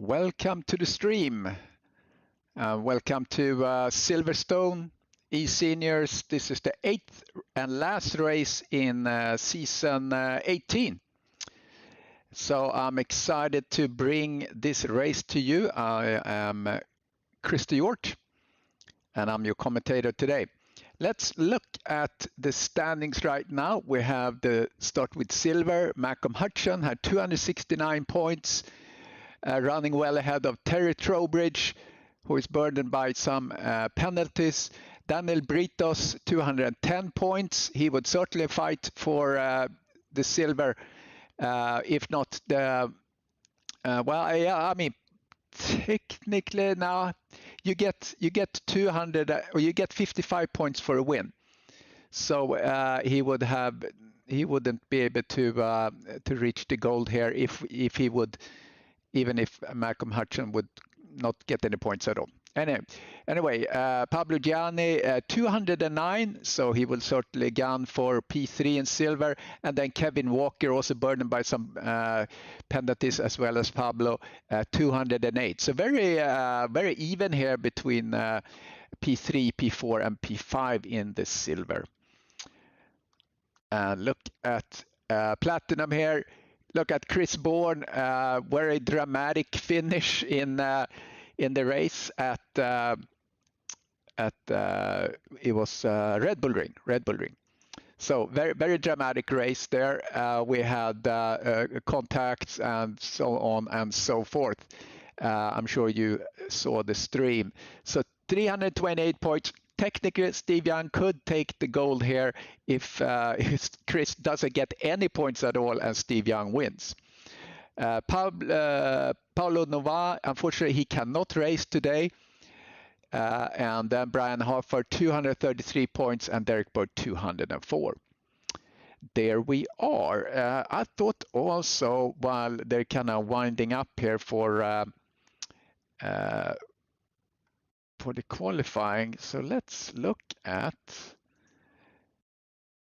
Welcome to the stream. Welcome to Silverstone eSeniors. This is the 8th and last race in season 18. So I'm excited to bring this race to you. I am Christer Hjort, and I'm your commentator today. Let's look at the standings right now. We have the start with silver. Malcolm Hutchinson had 269 points, running well ahead of Terry Trowbridge, who is burdened by some penalties. Daniel Britos, 210 points. He would certainly fight for the silver, if not the. I mean, technically now you get 200 or you get 55 points for a win. So he wouldn't be able to reach the gold here if he would, even if Malcolm Hutchinson would not get any points at all. Anyway, Pablo Gianni, 209, so he will certainly gun for P3 in silver. And then Kevin Walker, also burdened by some penalties, as well as Pablo, 208. So very even here between P3, P4, and P5 in the silver. Look at platinum here. Look at Chris Bourne, very dramatic finish in the race at it was Red Bull Ring. So very dramatic race there. We had contacts and so on and so forth. I'm sure you saw the stream. So 328 points. Technically, Steve Young could take the gold here if Chris doesn't get any points at all and Steve Young wins. Paulo Nova, unfortunately, he cannot race today. And then Brian Harford, 233 points, and Derek Bird, 204. There we are. I thought also, while they're kind of winding up here for the qualifying, so let's look at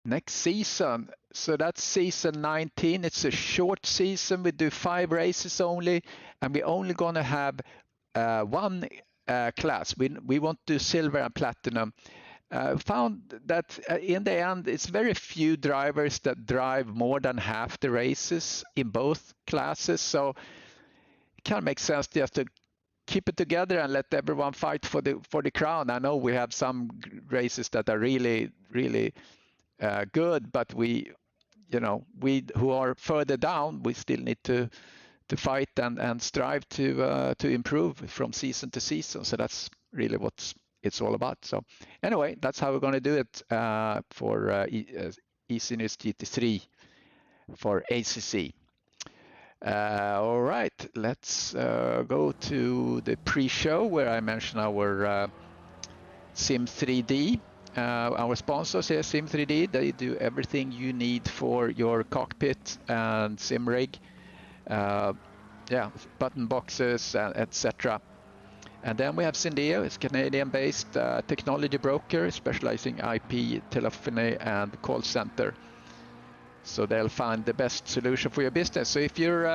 next season. So that's season 19. It's a short season. We do 5 races only, and we're only going to have one class. We want to do silver and platinum. Found that in the end, it's very few drivers that drive more than half the races in both classes. So it kind of makes sense just to keep it together and let everyone fight for the crown. I know we have some races that are really good, but we who are further down, we still need to fight and strive to improve from season to season. So that's really what it's all about. So anyway, that's how we're going to do it for eSenior GT3 for ACC. All right, let's go to the pre-show where I mentioned our Sim3D. Our sponsors here, Sim3D, they do everything you need for your cockpit and sim rig. Button boxes, etc. And then we have Syndeo. It's Canadian-based technology broker specializing IP, telephony, and call center. So they'll find the best solution for your business. So if you're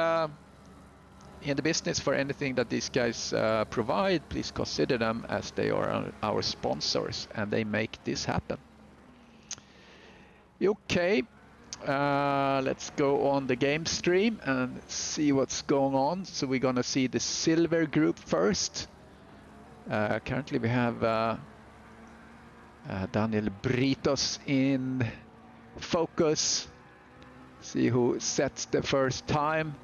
in the business for anything that these guys provide, please consider them, as they are our sponsors and they make this happen. Okay, let's go on the game stream and see what's going on. So we're gonna see the silver group first. Currently we have Daniel Britos in focus. See who sets the first time.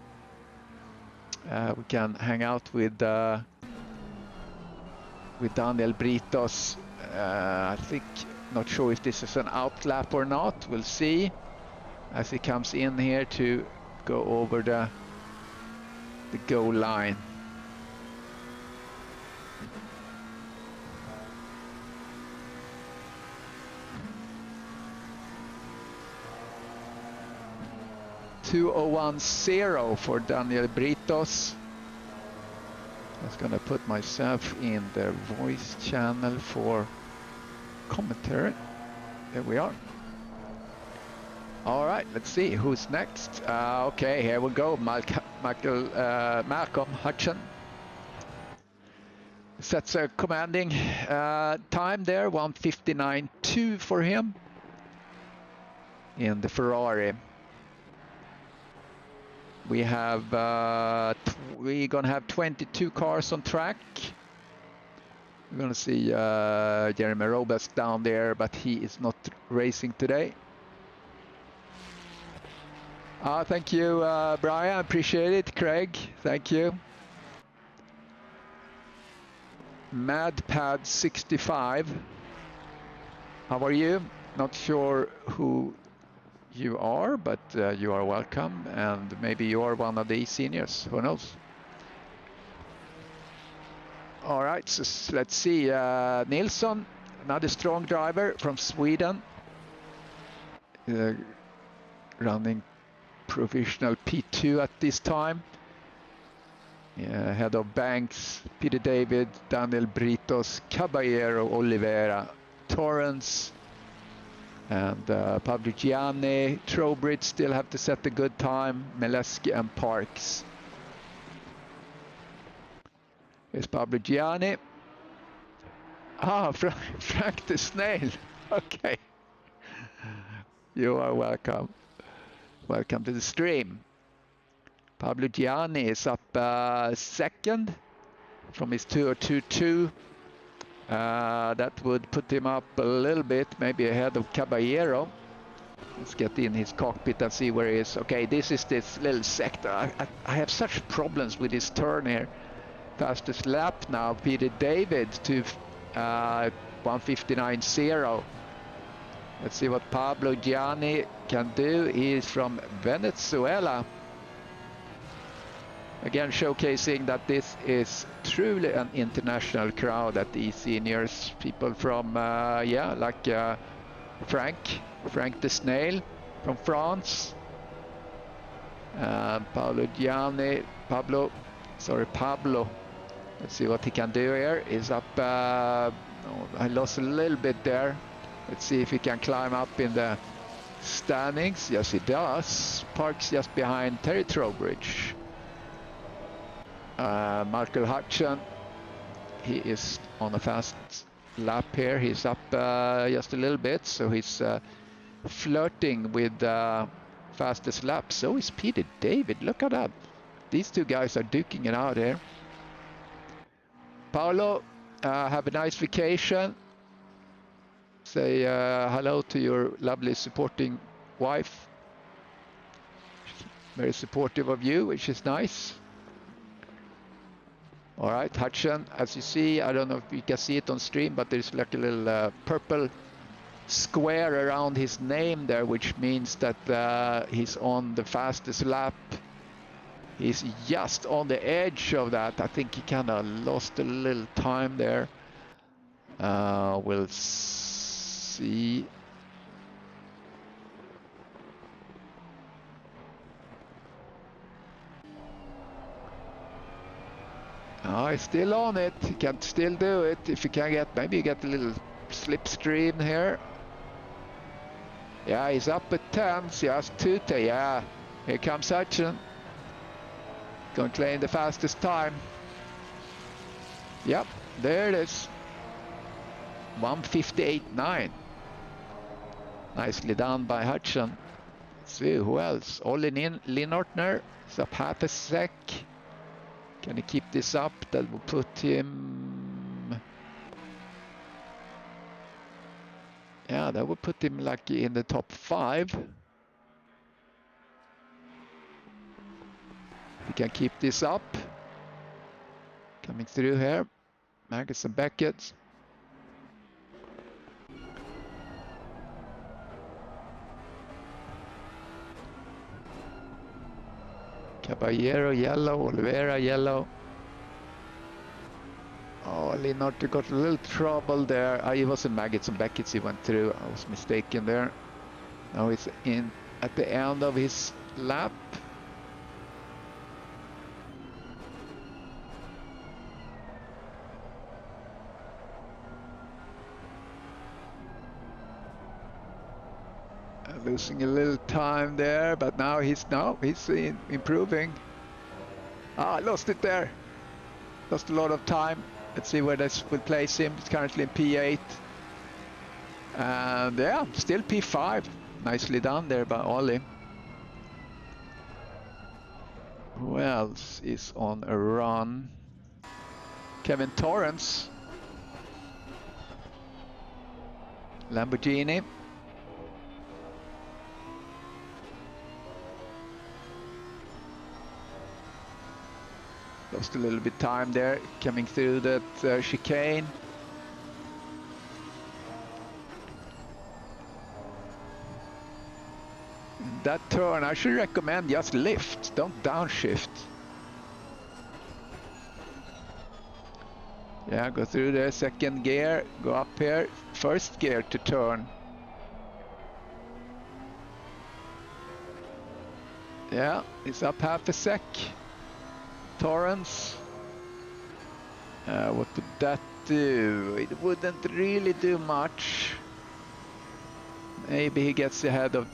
We can hang out with Daniel Britos. I think, not sure if this is an out lap or not. We'll see as he comes in here to go over the goal line. $2:01.0 for Daniel Britos. I'm just gonna put myself in the voice channel for commentary. There we are. All right, let's see who's next. Okay, here we go. Malcolm Hutchinson Sets a commanding time there, 1:59.2 for him in the Ferrari. We have we're gonna have 22 cars on track. We're gonna see Jeremy Robles down there, but he is not racing today. Thank you, Brian. Appreciate it. Craig, thank you. MadPad65. How are you? Not sure who you are, but you are welcome, and maybe you are one of the seniors. Who knows? All right, so let's see. Nilsson, another strong driver from Sweden, running provisional P2 at this time. Head of Banks, Peter David, Daniel Britos, Caballero, Oliveira, Torrance, and Pablo Gianni. Trowbridge still have to set a good time. Meleski and Parks. Here's Pablo Gianni. Frank the Snail. Okay. You are welcome. Welcome to the stream. Pablo Gianni is up second from his 2:02.2. That would put him up a little bit, maybe ahead of Caballero. Let's get in his cockpit and see where he is. Okay, this is this little sector. I have such problems with this turn here. Fastest lap now, Peter David to 1:59.0. Let's see what Pablo Gianni can do. He is from Venezuela. Again, showcasing that this is truly an international crowd at the seniors. People from, like Frank the Snail from France. Pablo. Let's see what he can do here. He's up, I lost a little bit there. Let's see if he can climb up in the standings. Yes, he does. Parks just behind Terry Trowbridge. Michael Hutchin, he is on a fast lap here. He's up just a little bit, so he's flirting with fastest lap. So is Peter David. Look at that. These two guys are duking it out here. Paolo, have a nice vacation. Say hello to your lovely supporting wife. She's very supportive of you, which is nice. All right, Hutchin, as you see, I don't know if you can see it on stream, but there's like a little purple square around his name there, which means that he's on the fastest lap. He's just on the edge of that. I think he kind of lost a little time there. We'll see. He's still on it. He can still do it. If you can get, maybe you get a little slipstream here. Yeah, he's up at 10. Just Tuta. Yeah, here comes Hutchin. Going to claim the fastest time. Yep, there it is. 1:58.9. Nicely done by Hutchin. Let's see who else. Olli Linnortner is up half a sec. Can he keep this up? That will put him... Yeah, that would put him like in the top 5. He can keep this up. Coming through here. Magnus and Beckett. Caballero yellow, Oliveira yellow. Oh, Linnortner got a little trouble there. He wasn't Maggots and Beckett he went through. I was mistaken there. Now he's in at the end of his lap. Losing a little time there, but now he's improving. Lost it there. Lost a lot of time. Let's see where this will place him. It's currently in P8. And yeah, still P5. Nicely done there by Ollie. Who else is on a run? Kevin Torrance. Lamborghini. Lost a little bit time there, coming through that chicane. That turn, I should recommend just lift, don't downshift. Yeah, go through the second gear, go up here, first gear to turn. Yeah, it's up half a sec. Torrance. What would that do? It wouldn't really do much. Maybe he gets ahead of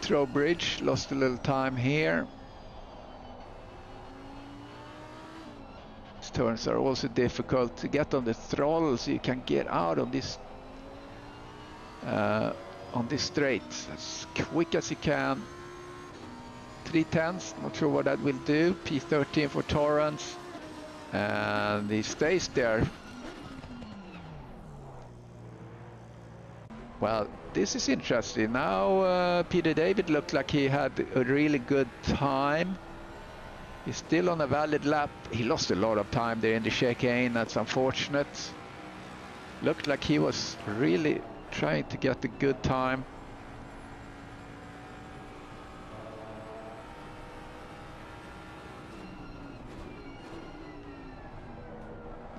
Trowbridge, lost a little time here. These turns are also difficult to get on the throttle, so you can get out on this straight as quick as you can. 3/10, not sure what that will do. P13 for Torrance, and he stays there. Well, this is interesting. Now Peter David looked like he had a really good time. He's still on a valid lap. He lost a lot of time there in the chicane. That's unfortunate. Looked like he was really trying to get a good time.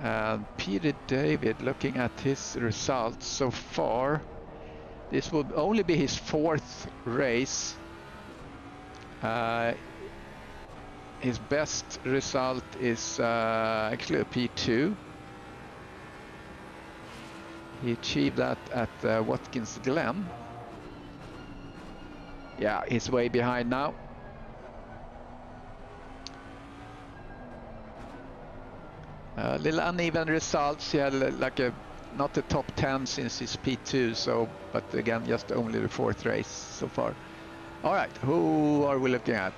And Peter David, looking at his results so far, this will only be his 4th race. His best result is actually a P2. He achieved that at Watkins Glen. Yeah, he's way behind now. Little uneven results. He had like not the top 10 since his P2, so, but again, just only the 4th race so far. All right, who are we looking at?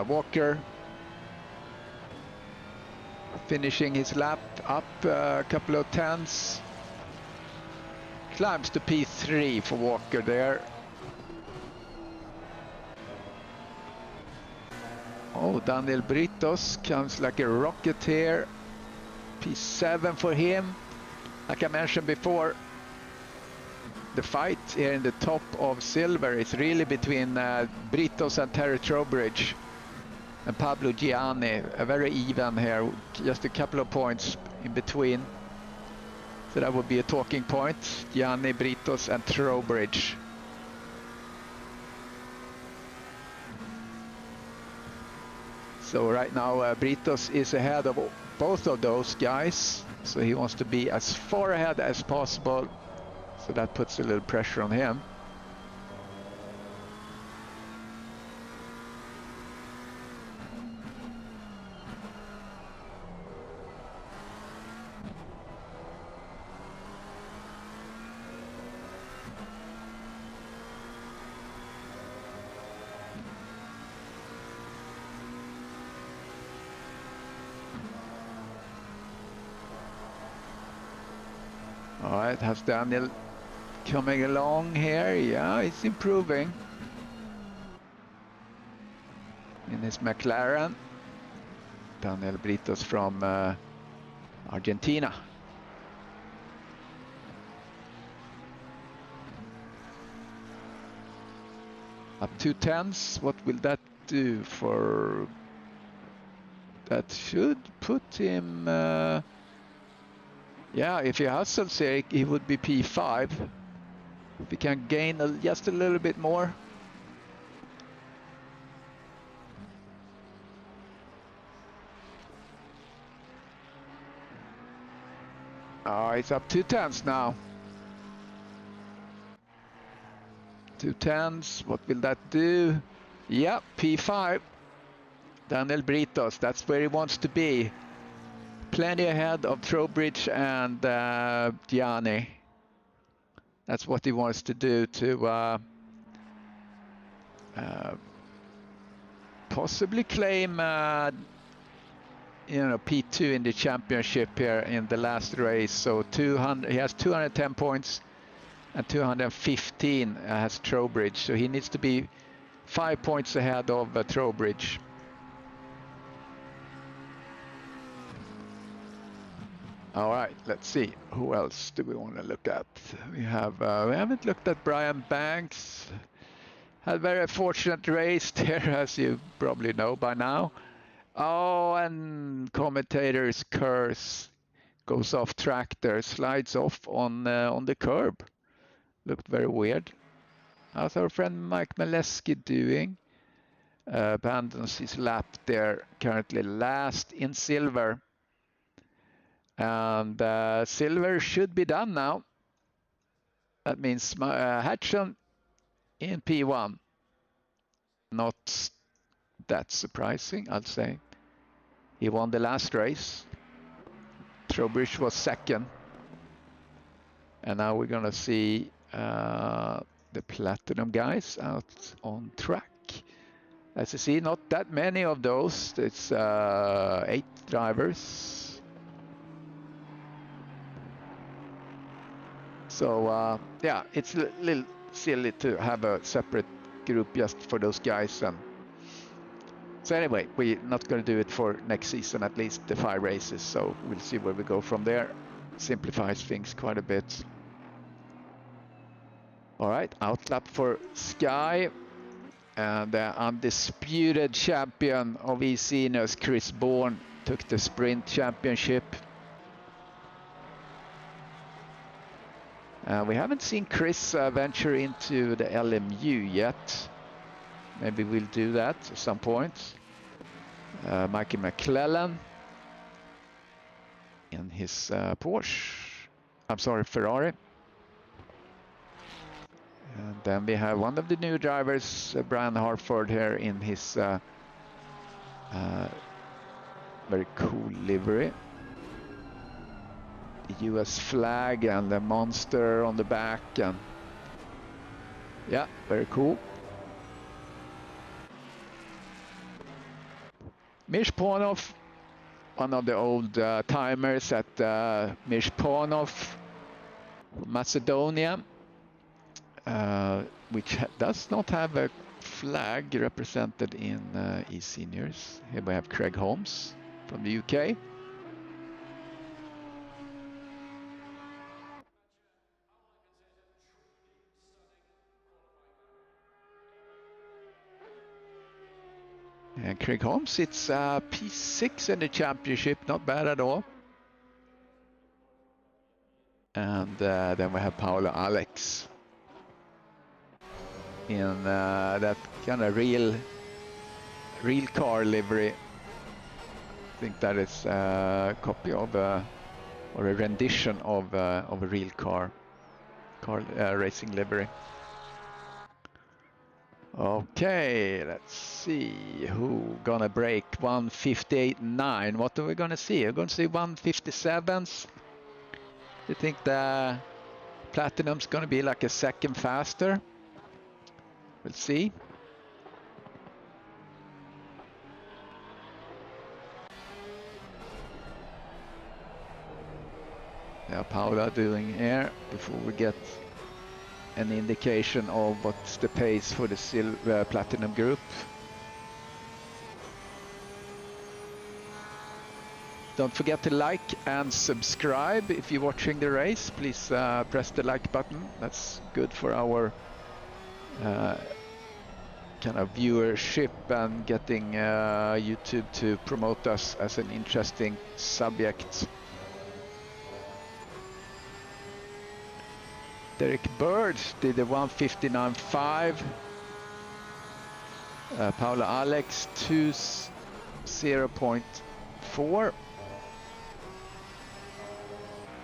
Walker finishing his lap up a couple of 10s. Climbs to P3 for Walker there. Oh, Daniel Britos comes like a rocket here. P7 for him. Like I mentioned before, the fight here in the top of silver is really between Britos and Terry Trowbridge and Pablo Gianni. Very even here, just a couple of points in between. So that would be a talking point. Gianni, Britos and Trowbridge. So right now Britos is ahead of both of those guys, so he wants to be as far ahead as possible, so that puts a little pressure on him. All right, has Daniel coming along here? Yeah, he's improving in his McLaren. Daniel Britos from Argentina. Up 2/10s, what will that do for... That should put him... yeah, if he hustles here, he would be P5. If he can gain just a little bit more. Oh, it's up 2/10s now. 2/10s, what will that do? Yeah, P5. Daniel Britos, that's where he wants to be. plenty ahead of Trowbridge and Gianni. That's what he wants to do to possibly claim P2 in the championship here in the last race. So he has 210 points and 215 has Trowbridge. So he needs to be 5 points ahead of Trowbridge. All right, let's see. Who else do we want to look at? We haven't looked at Brian Banks. Had a very fortunate race there, as you probably know by now. Oh, and commentator's curse goes off track there, slides off on the curb. Looked very weird. How's our friend Mike Maleski doing? Abandons his lap there, currently last in silver. And silver should be done now. That means Hatchon in P1. Not that surprising, I'd say. He won the last race. Trowbridge was second. And now we're going to see the Platinum guys out on track. As you see, not that many of those. It's 8 drivers. So yeah, it's a little silly to have a separate group just for those guys. So anyway, we're not going to do it for next season, at least the 5 races. So we'll see where we go from there. Simplifies things quite a bit. All right, outlap for Sky. And the undisputed champion of eSeniors, Chris Bourne, took the sprint championship. We haven't seen Chris venture into the LMU yet. Maybe we'll do that at some point. Mikey McClellan in his Porsche. I'm sorry, Ferrari. And then we have one of the new drivers, Brian Harford, here in his very cool livery. The US flag and the monster on the back, and yeah, very cool. Mish Ponov, one of the old timers at Mish Ponov, Macedonia, which does not have a flag represented in eSeniors. Here we have Craig Holmes from the UK. And Craig Holmes, it's P6 in the championship, not bad at all. And then we have Paolo Alex in that kind of real car livery. I think that is a copy of or a rendition of a real car racing livery. Okay, let's see who gonna break 158.9. What are we gonna see? We're gonna see 157s. You think the Platinum's gonna be like a second faster? We'll see. Yeah, Paula doing here before we get an indication of what's the pace for the Platinum group. Don't forget to like and subscribe if you're watching the race. Please press the like button. That's good for our kind of viewership and getting YouTube to promote us as an interesting subject. Derek Bird did a 159.5. Paula Alex 0.4.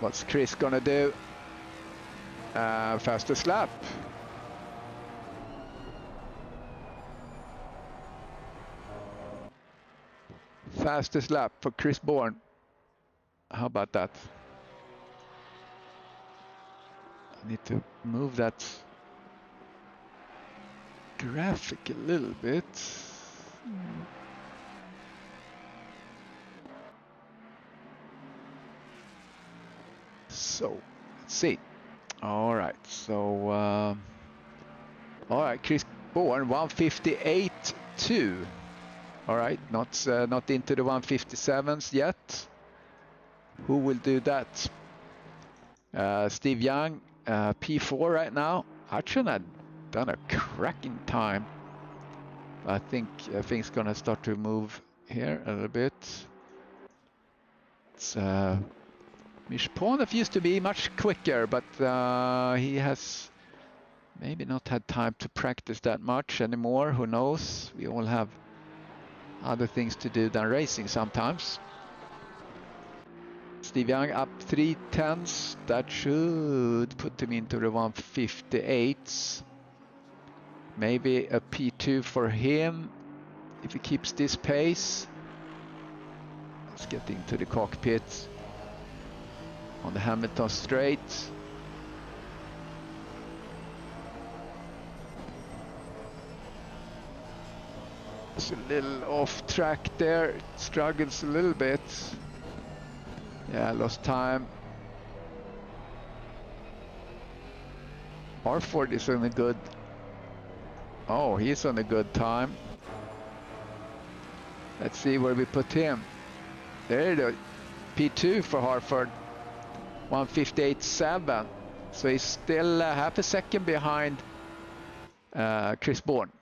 What's Chris gonna do? Fastest lap. Fastest lap for Chris Bourne. How about that? I need to move that graphic a little bit. So, let's see. All right, so, all right, Chris Bourne, 158.2. All right, not into the 157s yet. Who will do that? Steve Young, P4 right now. Hudson had done a cracking time. I think things gonna start to move here a little bit. It's Mishponov used to be much quicker, but he has maybe not had time to practice that much anymore. Who knows? We all have other things to do than racing sometimes. Steve Young up 3/10. That should put him into the 158s. Maybe a P2 for him if he keeps this pace. Let's get into the cockpit on the Hamilton straight. It's a little off track there. It struggles a little bit. Yeah, lost time. Harford is on a good... Oh, he's on a good time. Let's see where we put him. There you go. P2 for Harford. 158.7. So he's still half a second behind Chris Bourne.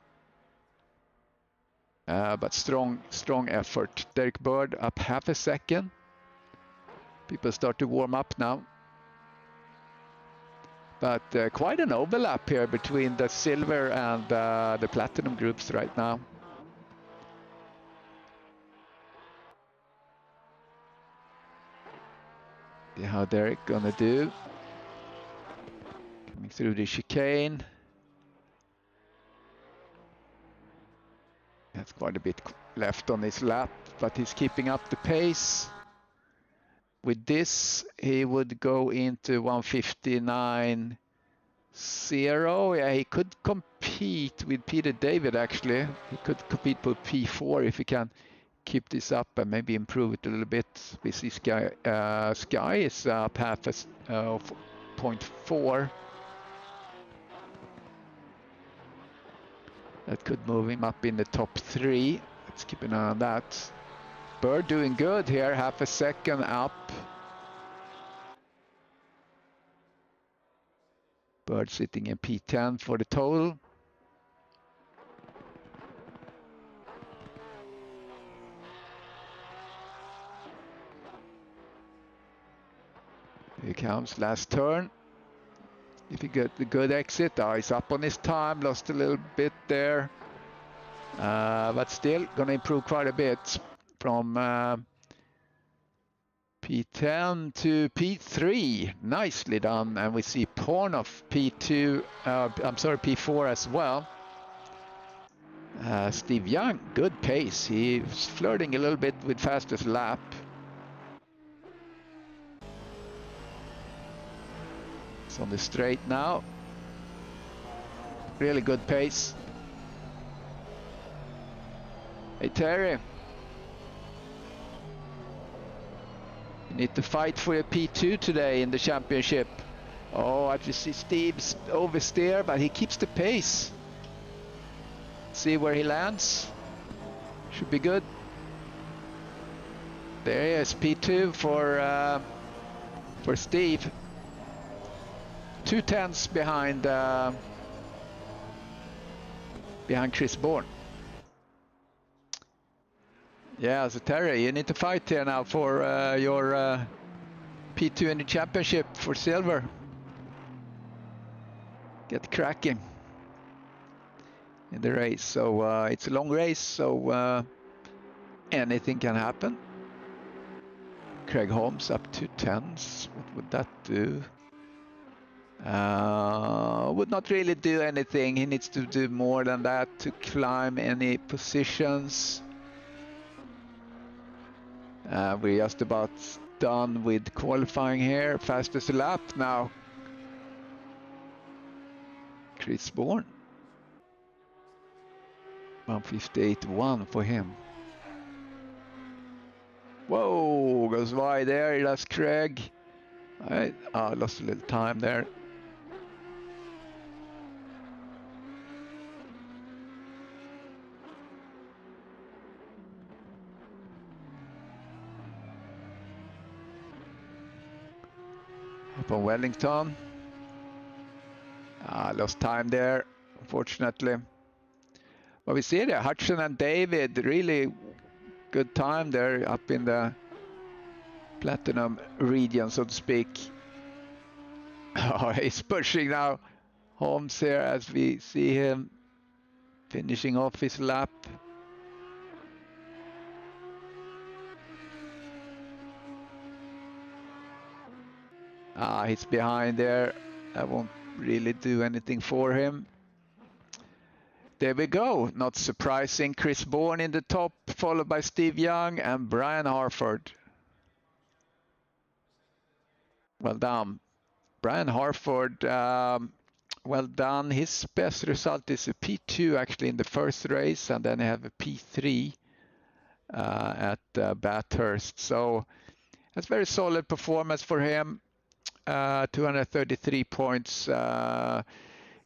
But strong effort. Derek Bird up half a second. People start to warm up now. But quite an overlap here between the silver and the platinum groups right now. See how Derek gonna do. Coming through the chicane. That's quite a bit left on his lap, but he's keeping up the pace. With this, he would go into 159.0. Yeah, he could compete with Peter David, actually. He could compete with P4 if he can keep this up and maybe improve it a little bit. We see Sky is up half a 0.4. That could move him up in the top 3. Let's keep an eye on that. Bird doing good here, half a second up. Bird sitting in P10 for the total. Here comes last turn. If he get the good exit, he's up on his time, lost a little bit there. But still gonna improve quite a bit from P10 to P3. Nicely done. And we see Pornoff P4 as well. Steve Young, good pace. He's flirting a little bit with fastest lap. It's on the straight now. Really good pace. Hey Terry. You need to fight for a P2 today in the championship. Oh, I just see Steve's oversteer, but he keeps the pace. See where he lands. Should be good. There he is, P2 for Steve. 2/10 behind Chris Bourne. Yeah, so Terry, you need to fight here now for your P2 in the championship for silver. Get cracking in the race. So it's a long race, so anything can happen. Craig Holmes up 2/10. What would that do? Would not really do anything. He needs to do more than that to climb any positions. We're just about done with qualifying here. Fastest lap now. Chris Bourne. 1:58.1 for him. Whoa, goes wide there. That's Craig. I lost a little time there. Up on Wellington. Lost time there, unfortunately. But we see there, Hudson and David, really good time there up in the platinum region, so to speak. Oh, he's pushing now Holmes here as we see him finishing off his lap. He's behind there. That won't really do anything for him. There we go. Not surprising. Chris Bourne in the top, followed by Steve Young and Brian Harford. Well done. Brian Harford, well done. His best result is a P2 actually in the first race, and then I have a P3 at Bathurst. So that's very solid performance for him. 233 points.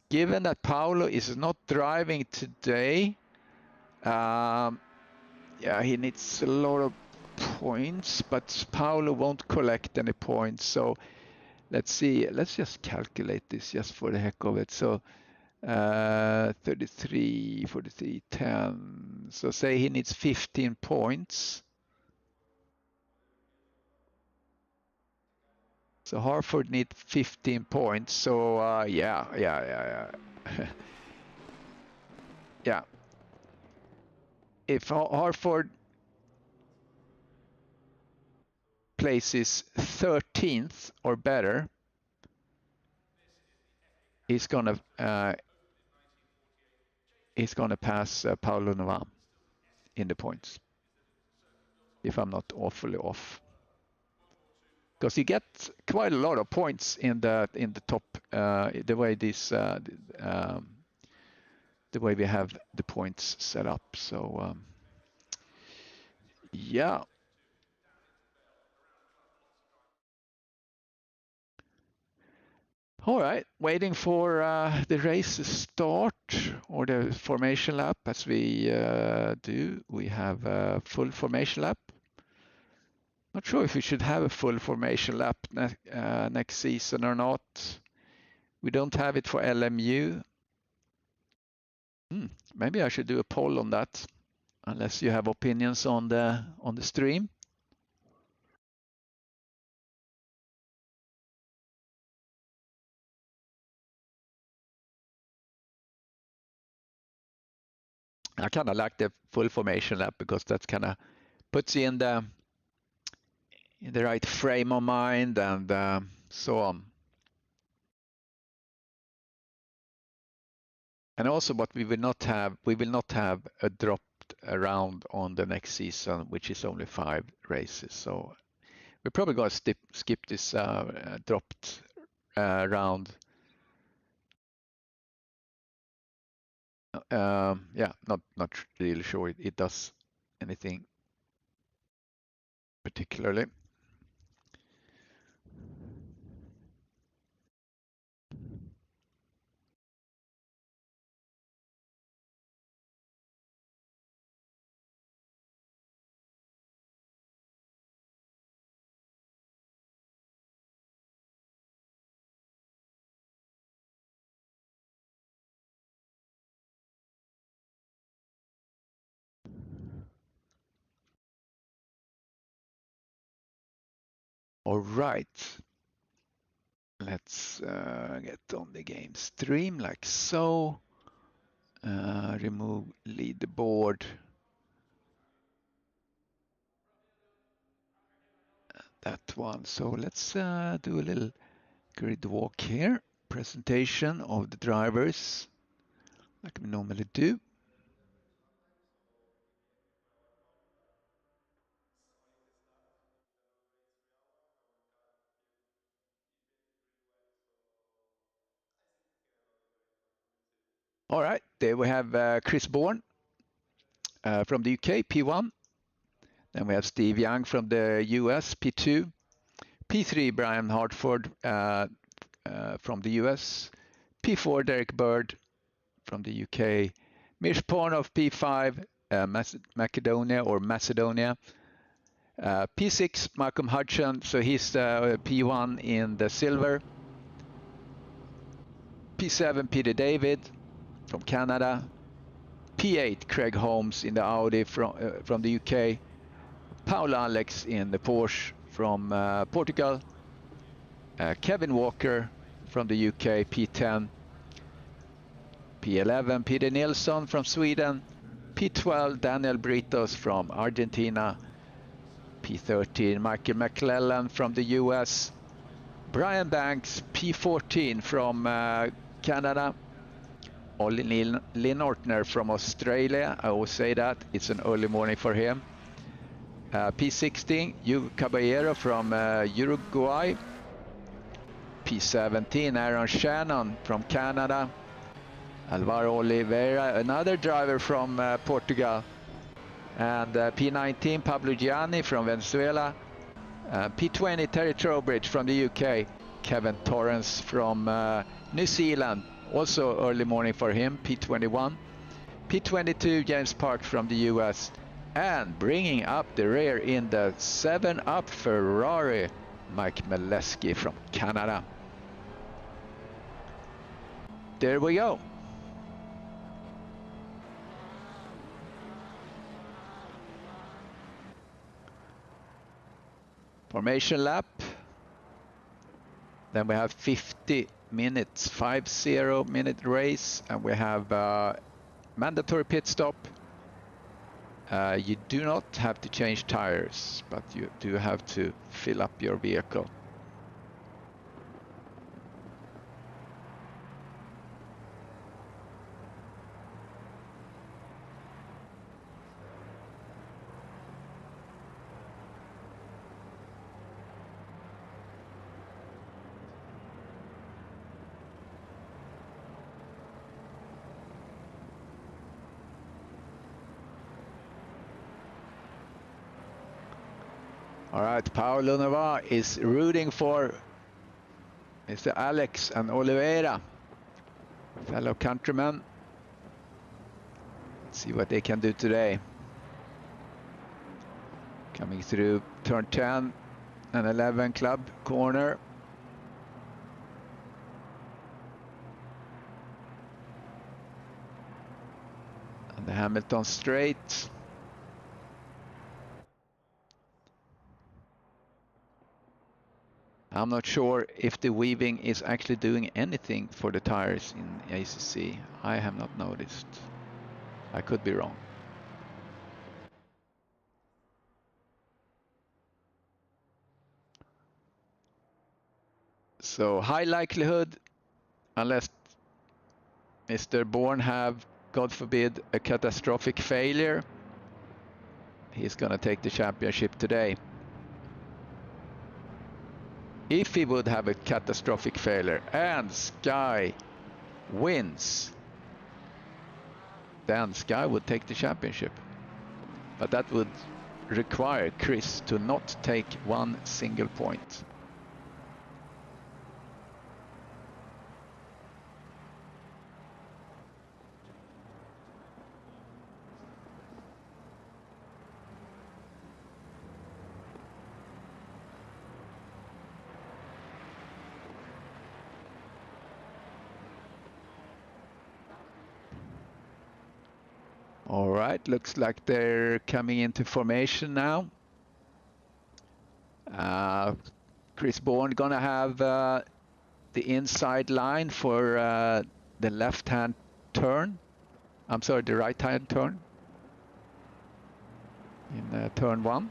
Given that Paolo is not driving today, yeah, he needs a lot of points, but Paolo won't collect any points. So let's see. Let's just calculate this just for the heck of it. So 33, 43, 10. So say he needs 15 points. So Harford needs 15 points. So yeah. Yeah. If Harford places 13th or better, he's gonna pass Paulo Novam in the points, if I'm not awfully off. Because he gets quite a lot of points in the top, the way this the way we have the points set up. So yeah. All right, waiting for the race to start, or the formation lap, as we do. We have a full formation lap. Not sure if we should have a full formation lap next season or not. We don't have it for LMU. Maybe I should do a poll on that, unless you have opinions on the stream. I kind of like the full formation lap because that kind of puts you in the right frame of mind and so on. And also, what we will not have a dropped round on the next season, which is only 5 races. So we're probably going to skip this dropped round. Yeah, not really sure it does anything particularly. All right. Let's get on the game stream like so. Remove leaderboard. That one. So let's do a little grid walk here. Presentation of the drivers, like we normally do. All right, there we have Chris Bourne from the UK, P1. Then we have Steve Young from the US, P2. P3, Brian Hartford from the US. P4, Derek Bird from the UK. Mish Pornov, P5, Macedonia. P6, Malcolm Hudson, so he's P1 in the silver. P7, Peter David from Canada. P8, Craig Holmes in the Audi from the UK. Paul Alex in the Porsche from Portugal. Kevin Walker from the UK, P10. P11, Peter Nilsson from Sweden. P12, Daniel Britos from Argentina. P13, Michael McClellan from the US. Brian Banks, P14 from Canada. Ollie Linortner from Australia. I always say that. It's an early morning for him. P16, Hugo Caballero from Uruguay. P17, Aaron Shannon from Canada. Alvaro Oliveira, another driver from Portugal. And P19, Pablo Gianni from Venezuela. P20, Terry Trowbridge from the UK. Kevin Torrance from New Zealand. Also early morning for him, P21. P22, James Park from the US. And bringing up the rear in the 7-up Ferrari, Mike Maleski from Canada. There we go. Formation lap. Then we have 50 minutes, 50-minute race, and we have mandatory pit stop. You do not have to change tires, but you do have to fill up your vehicle. All right, Paulo Nova is rooting for Mr. Alex and Oliveira, fellow countrymen. Let's see what they can do today. Coming through turn 10 and 11 club corner. And the Hamilton straight. I'm not sure if the weaving is actually doing anything for the tires in ACC. I have not noticed. I could be wrong. So high likelihood, unless Mr. Bourne have, God forbid, a catastrophic failure, he's gonna take the championship today. If he would have a catastrophic failure and Sky wins, then Sky would take the championship. But that would require Chris to not take one single point. All right, looks like they're coming into formation now. Chris Bourne gonna have the inside line for the left-hand turn. I'm sorry, the right-hand turn in turn 1.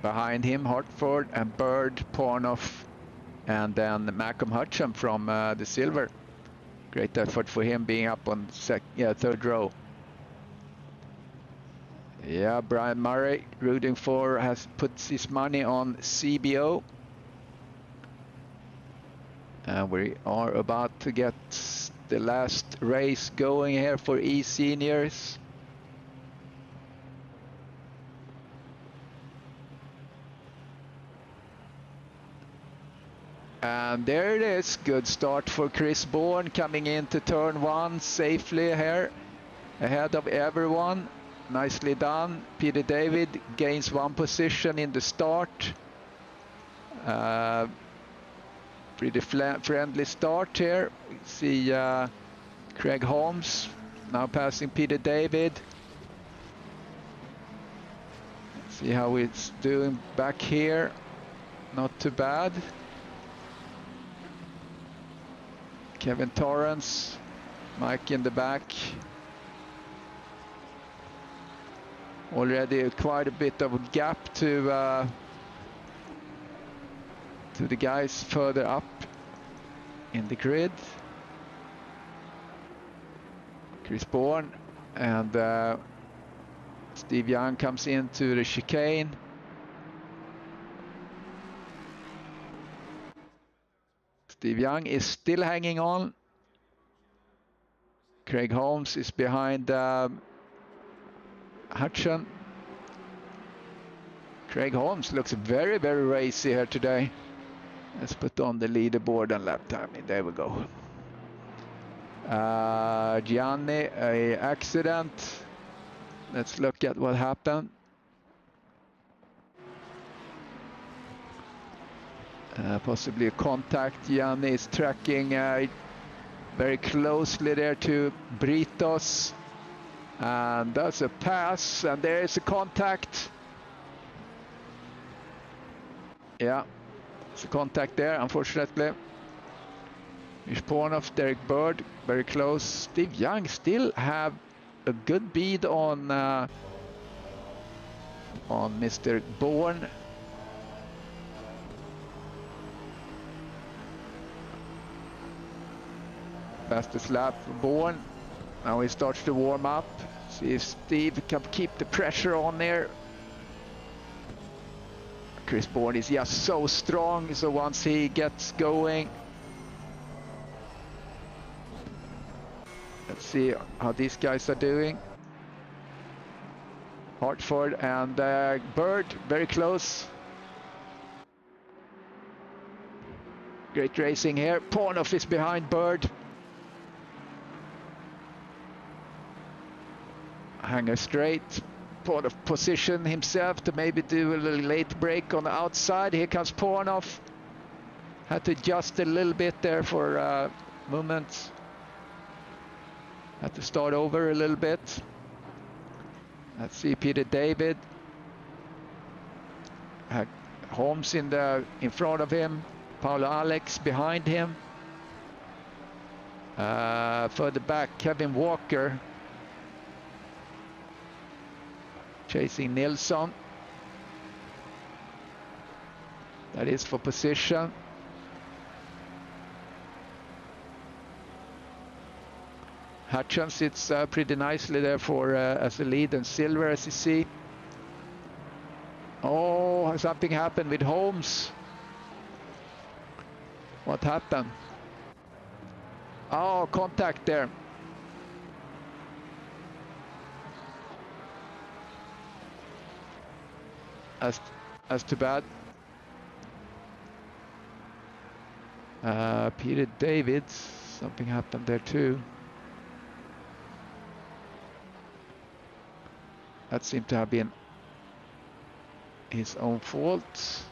Behind him, Hartford and Bird, Pornoff, and then Malcolm Hudson from the silver. Great effort for him being up on third row. Yeah, Brian Murray rooting for, has put his money on CBO. And we are about to get the last race going here for eSeniors. And there it is. Good start for Chris Bourne, coming into turn 1 safely here, ahead of everyone. Nicely done. Peter David gains 1 position in the start. Pretty friendly start here. We see Craig Holmes now passing Peter David. See how it's doing back here. Not too bad. Kevin Torrance, Mike in the back. Already quite a bit of a gap to the guys further up in the grid. Chris Bourne and Steve Young comes into the chicane. Steve Young is still hanging on. Craig Holmes is behind Hutchin. Craig Holmes looks very, very racy here today. Let's put on the leaderboard and lap timing. There we go. Gianni, a accident. Let's look at what happened. Possibly a contact. Gianni is tracking very closely there to Britos. And that's a pass, and there is a contact. Yeah, it's a contact there, unfortunately. Ishpornov, Derek Bird, very close. Steve Young still have a good bead on Mr. Bourne. Fastest lap for Bourne. Now he starts to warm up. See if Steve can keep the pressure on there. Chris Bourne is just so strong, so once he gets going. Let's see how these guys are doing. Hartford and Bird, very close. Great racing here. Pornoff is behind Bird. Hanger straight. Pornoff position himself to maybe do a little late break on the outside. Here comes Pornoff. Had to adjust a little bit there for movements. Had to start over a little bit. Let's see Peter David. Holmes in front of him. Paulo Alex behind him. Further back, Kevin Walker chasing Nilsson. That is for position. Hutchins sits pretty nicely there for as a lead and silver, as you see. Oh, something happened with Holmes. What happened? Oh, contact there. That's too bad. Peter David, something happened there too. That seemed to have been his own fault.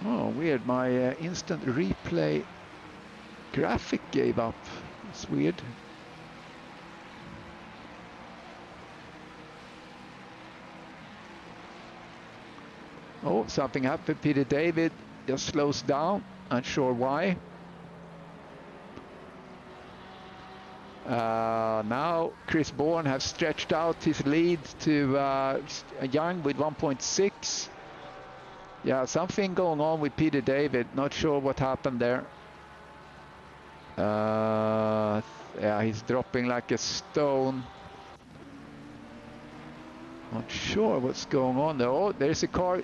Oh, weird. My instant replay graphic gave up. It's weird. Oh, something happened. Peter David just slows down. Unsure why. Now Chris Bourne has stretched out his lead to Young with 1.6. Yeah, something going on with Peter David. Not sure what happened there. Yeah, he's dropping like a stone. Not sure what's going on there. Oh, there's a car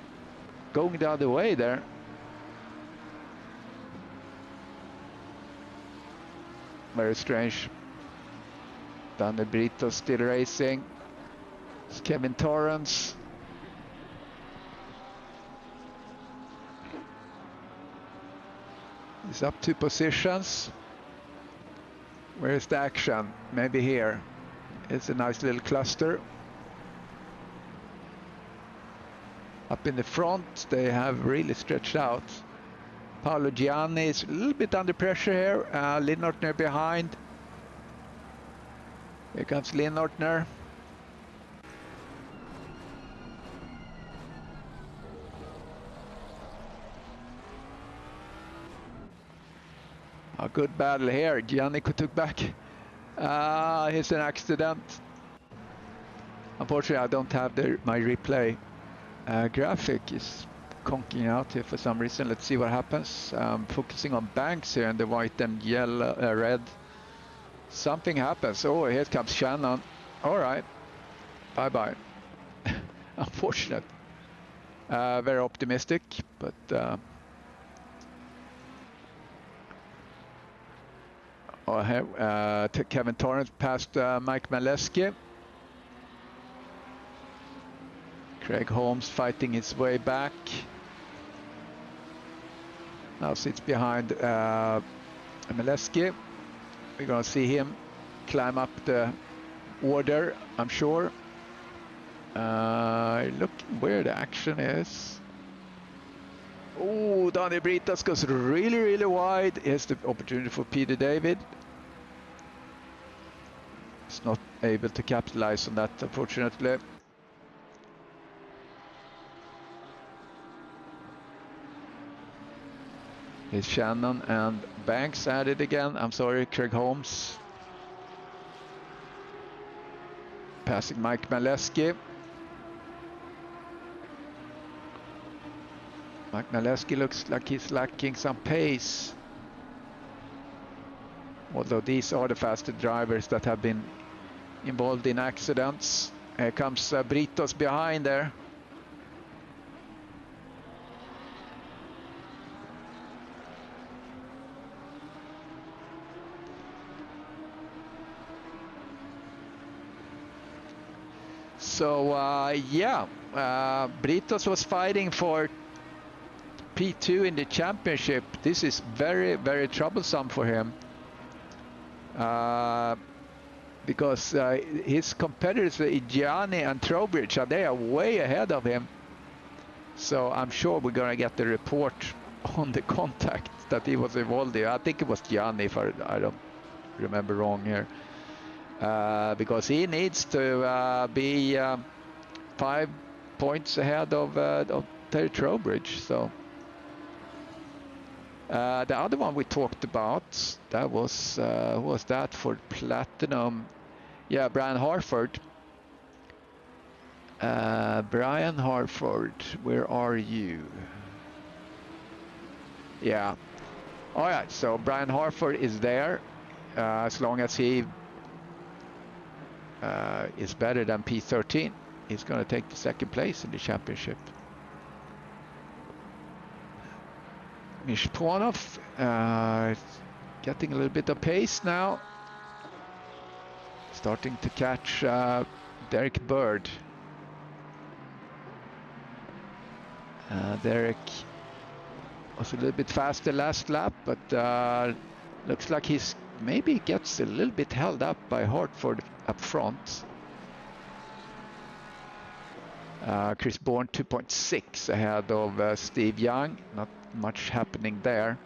going the other way there. Very strange. Daniel Brito still racing. It's Kevin Torrance. He's up 2 positions. Where's the action? Maybe here. It's a nice little cluster. Up in the front, they have really stretched out. Paolo Gianni is a little bit under pressure here. Linnortner behind. Here comes Linnortner. A good battle here. Gianni took back. Here's an accident. Unfortunately, I don't have my replay. Graphic is conking out here for some reason. Let's see what happens. Focusing on Banks here in the white and yellow, red. Something happens. Oh, here comes Shannon. All right. Bye-bye. Unfortunate. Very optimistic, but Kevin Torrance past Mike Maleski. Craig Holmes fighting his way back. Now sits behind Maleski. We're going to see him climb up the order, I'm sure. Look where the action is. Oh, Daniel Britas goes really, really wide. Here's the opportunity for Peter David. He's not able to capitalize on that, unfortunately. Here's Shannon and Banks at it again. I'm sorry, Craig Holmes. Passing Mike Maleski. Mike Maleski looks like he's lacking some pace. Although these are the faster drivers that have been involved in accidents. Here comes Britos behind there. So yeah, Britos was fighting for P2 in the championship. This is very, very troublesome for him. Because his competitors, Gianni and Trowbridge, they are way ahead of him. So I'm sure we're going to get the report on the contact that he was involved in. I think it was Gianni, if I don't remember wrong here. Because he needs to be 5 points ahead of Terry Trowbridge. So the other one we talked about, that was who was that for platinum? Yeah, Brian Harford. Brian Harford, where are you? Yeah. All right. So Brian Harford is there, as long as he is better than P13. He's going to take the 2nd place in the championship. Mishponov getting a little bit of pace now. Starting to catch Derek Bird. Derek was a little bit faster last lap, but looks like he's maybe gets a little bit held up by Hartford up front. Chris Bourne 2.6 ahead of Steve Young. Not much happening there.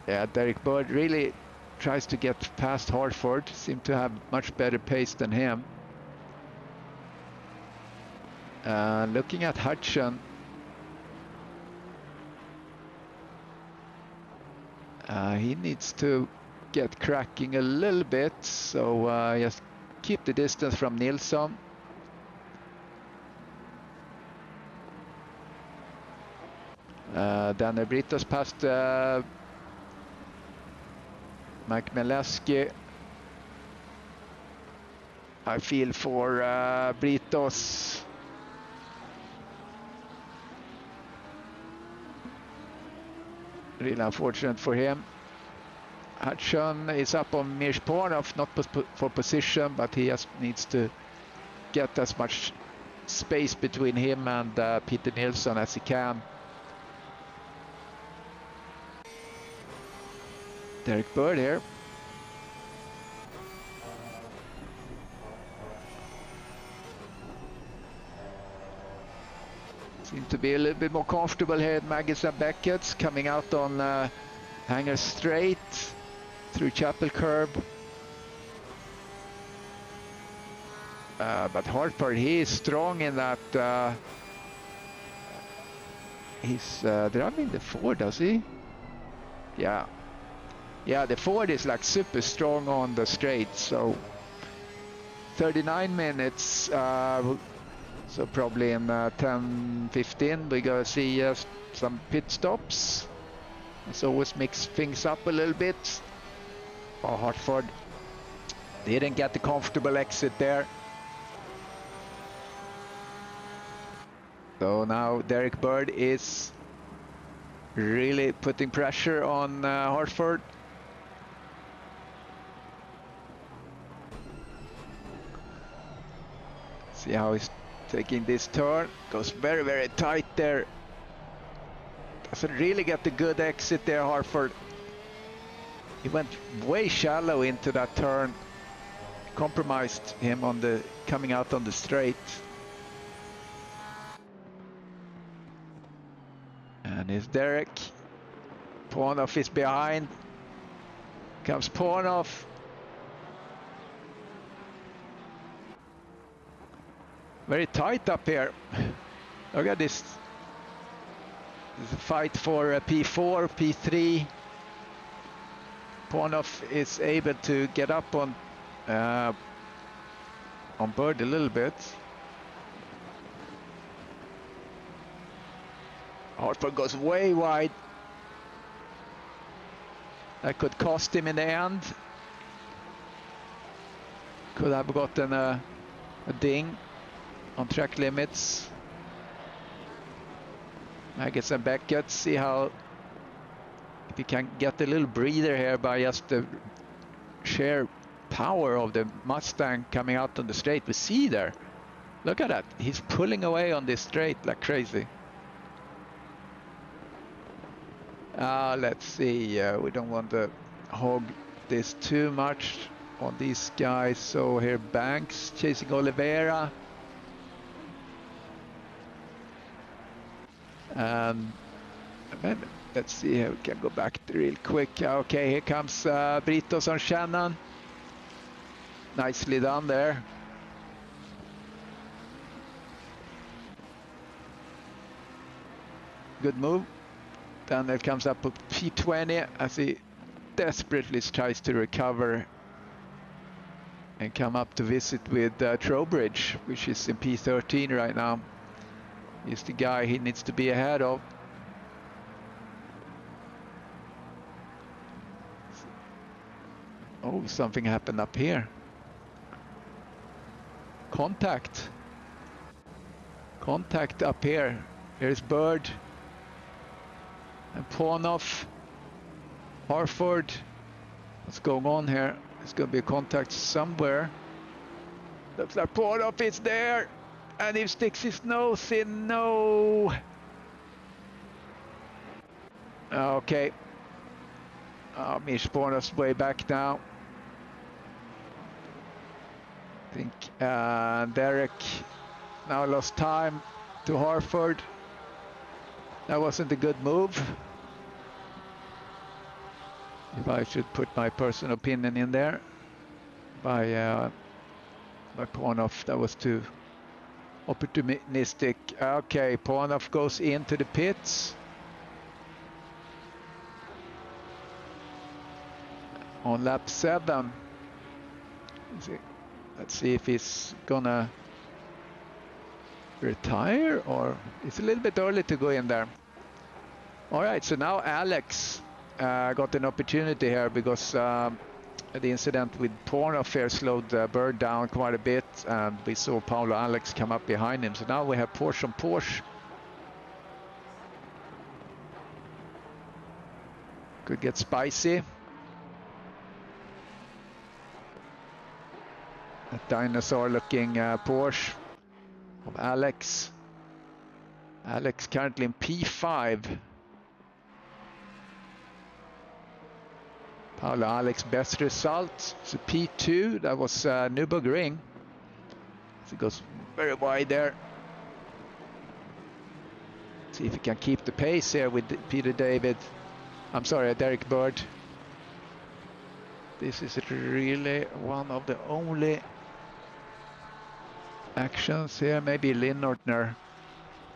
Yeah, Derek Bird really tries to get past Hartford. Seemed to have much better pace than him. Looking at Hudson. He needs to get cracking a little bit, so just keep the distance from Nilsson. Daniel Britos past Mike Maleski. I feel for Britos. Really unfortunate for him. Hudson is up on Mirspornov, not for position, but he just needs to get as much space between him and Peter Nilsson as he can. Derek Bird here. Seem to be a little bit more comfortable here at Maggis and Beckett's, coming out on Hanger Straight through Chapel Curb. But Hartford, he is strong in that. He's driving the Ford, does he? Yeah. Yeah, the Ford is like super strong on the straight. So 39 minutes. So probably in 10-15 we're gonna see some pit stops. Let's always mix things up a little bit. Oh, Hartford didn't get the comfortable exit there. So now Derek Bird is really putting pressure on Hartford. See how he's taking this turn. Goes very, very tight there. Doesn't really get the good exit there, Hartford. He went way shallow into that turn. Compromised him on the coming out on the straight. And it's Derek. Pornoff is behind. Comes Pornoff. Very tight up here. Look at this. This is a fight for P4, P3. Pornoff is able to get up on Bird a little bit. Hartford goes way wide. That could cost him in the end. Could have gotten a ding on track limits. Maggis and Beckett, see how if he can get a little breather here by just the sheer power of the Mustang coming out on the straight. We see there, look at that, he's pulling away on this straight like crazy. Let's see, we don't want to hog this too much on these guys. So here Banks chasing Oliveira. Let's see how we can go back real quick. Okay, here comes Britos on Shannon. Nicely done there. Good move. Daniel comes up with P20 as he desperately tries to recover and come up to visit with Trowbridge, which is in P13 right now. He's the guy he needs to be ahead of. Oh, something happened up here. Contact. Contact up here. Here's Bird. And Pornoff. Hartford. What's going on here? There's going to be a contact somewhere. Looks like Pornoff is there. And he sticks his nose in. No. Okay. Mirspornov's way back now. I think Derek now lost time to Hartford. That wasn't a good move. If I should put my personal opinion in there. By Pornoff, that was too opportunistic. Okay, Pornoff goes into the pits. On lap 7. Let's see if he's gonna retire, or it's a little bit early to go in there. All right, so now Alex got an opportunity here because the incident with Pornoff here slowed Bird down quite a bit, and we saw Paulo Alex come up behind him. So now we have Porsche on Porsche. Could get spicy. A dinosaur looking Porsche of Alex. Alex currently in P5. Paulo Alex best result. So P2, that was Nürburgring. So it goes very wide there. See if he can keep the pace here with Peter David. I'm sorry, Derek Bird. This is really one of the only actions here. Maybe Lynn Ortner.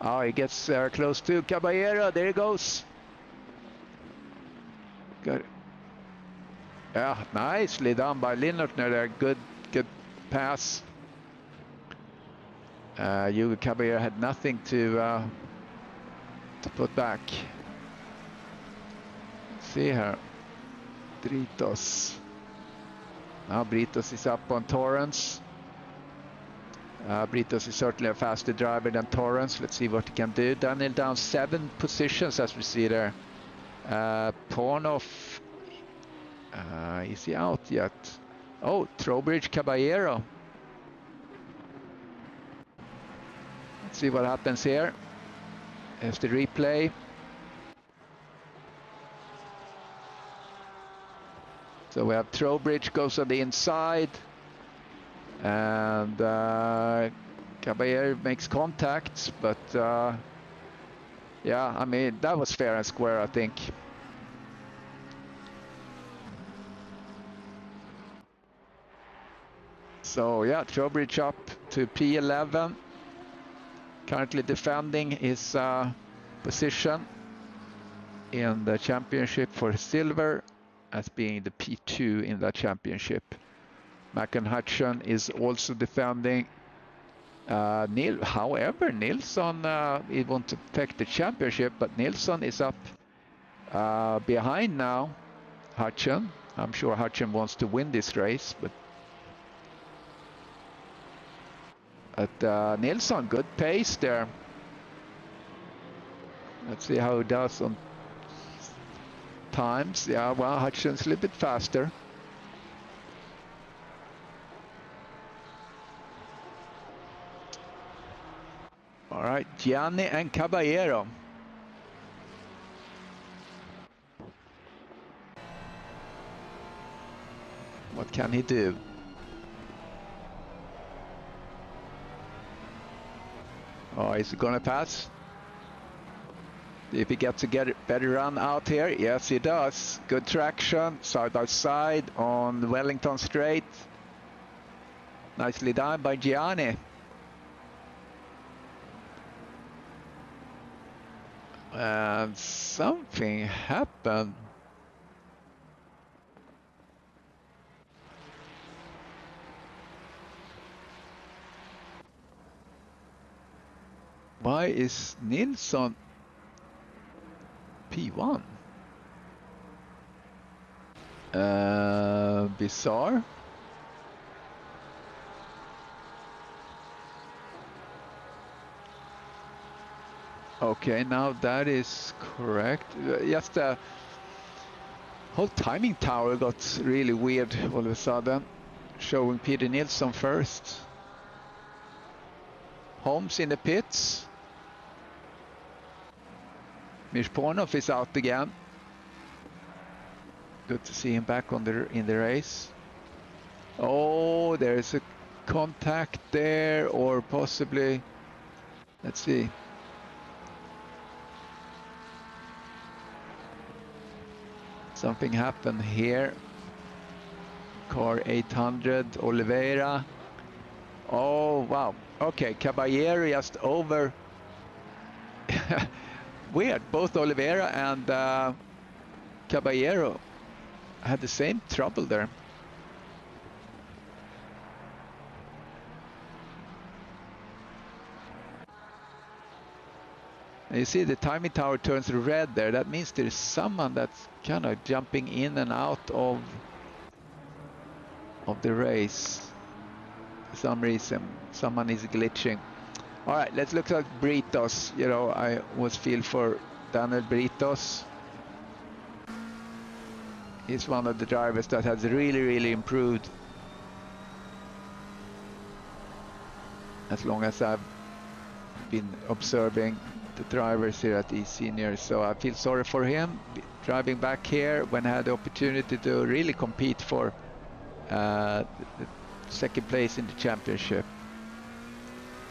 Oh, he gets close to Caballero. There he goes. Good. Yeah, nicely done by Lynn Ortner there. Good pass. Hugo Caballero had nothing to put back. Let's see here. Britos. Now Britos is up on Torrance. Britos is certainly a faster driver than Torrance. Let's see what he can do. Daniel down 7 positions as we see there. Pornoff. Is he out yet? Oh, Trowbridge Caballero. Let's see what happens here. Here's the replay. So we have Trowbridge goes on the inside. And Caballero makes contact. But yeah, I mean, that was fair and square, I think. So yeah, Trowbridge up to P11. Currently defending his position in the championship for silver as being the P2 in that championship. Macon Hutchin is also defending. However, Nilsson, it won't affect the championship, but Nilsson is up behind now Hutchin. I'm sure Hutchin wants to win this race, but Nilsson, good pace there. Let's see how he does on times. Yeah, well, Hutchin's a little bit faster. All right, Gianni and Caballero. What can he do? Oh, is he gonna pass? If he gets a better run out here, yes he does. Good traction, side by side on Wellington Straight. Nicely done by Gianni. And something happened. Why is Nilsson P1? Bizarre. Okay, now that is correct. Just the whole timing tower got really weird all of a sudden, showing Peter Nilsson first. Holmes in the pits. Mish Pornoff is out again. Good to see him back on in the race. Oh, there's a contact there, or possibly, let's see. Something happened here. Car 800, Oliveira. Oh, wow. Okay, Caballero just over. Weird, both Oliveira and Caballero had the same trouble there. And you see the timing tower turns red there. That means there's someone that's kind of jumping in and out of of the race. For some reason, someone is glitching. All right, let's look at Britos. You know, I always feel for Daniel Britos. He's one of the drivers that has really improved as long as I've been observing the drivers here at eSenior. So I feel sorry for him driving back here when I had the opportunity to really compete for the second place in the championship.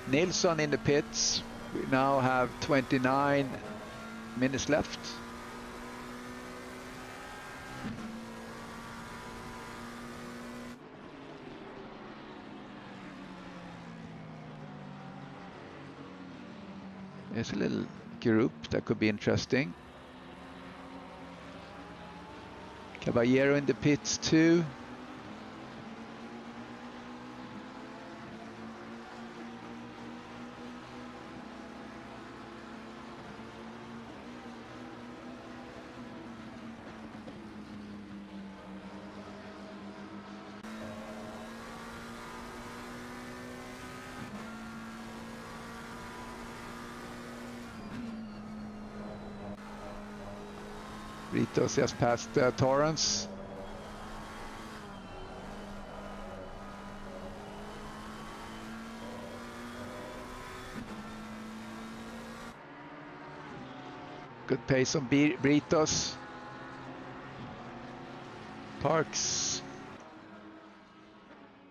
Nilsson in the pits. We now have 29 minutes left. There's a little group that could be interesting. Caballero in the pits too. Britos just passed Torrance. Good pace on Britos. Parks.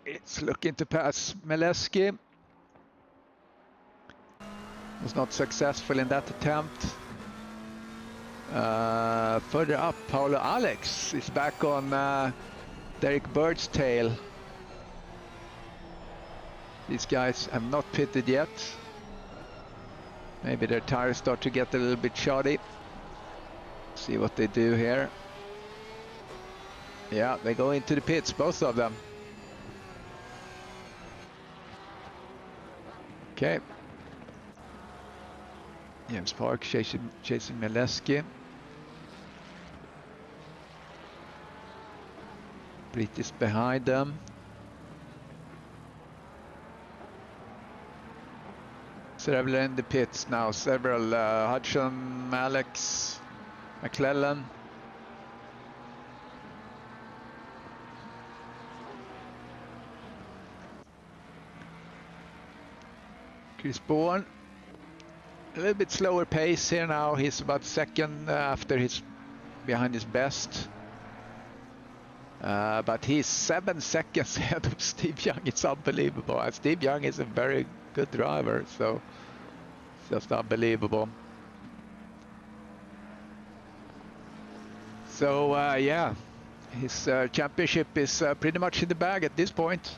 It's looking to pass Meleski. Was not successful in that attempt. Further up, Paulo Alex is back on Derek Bird's tail. These guys have not pitted yet. Maybe their tires start to get a little bit shoddy. See what they do here. Yeah, they go into the pits, both of them. Okay. James Park chasing Meleski. Brit is behind them. Several in the pits now. Several Hudson, Alex, McClellan. Chris Bourne. A little bit slower pace here now. He's about second after his behind his best. But he's 7 seconds ahead of Steve Young. It's unbelievable. Steve Young is a very good driver, so it's just unbelievable. So yeah, his championship is pretty much in the bag at this point.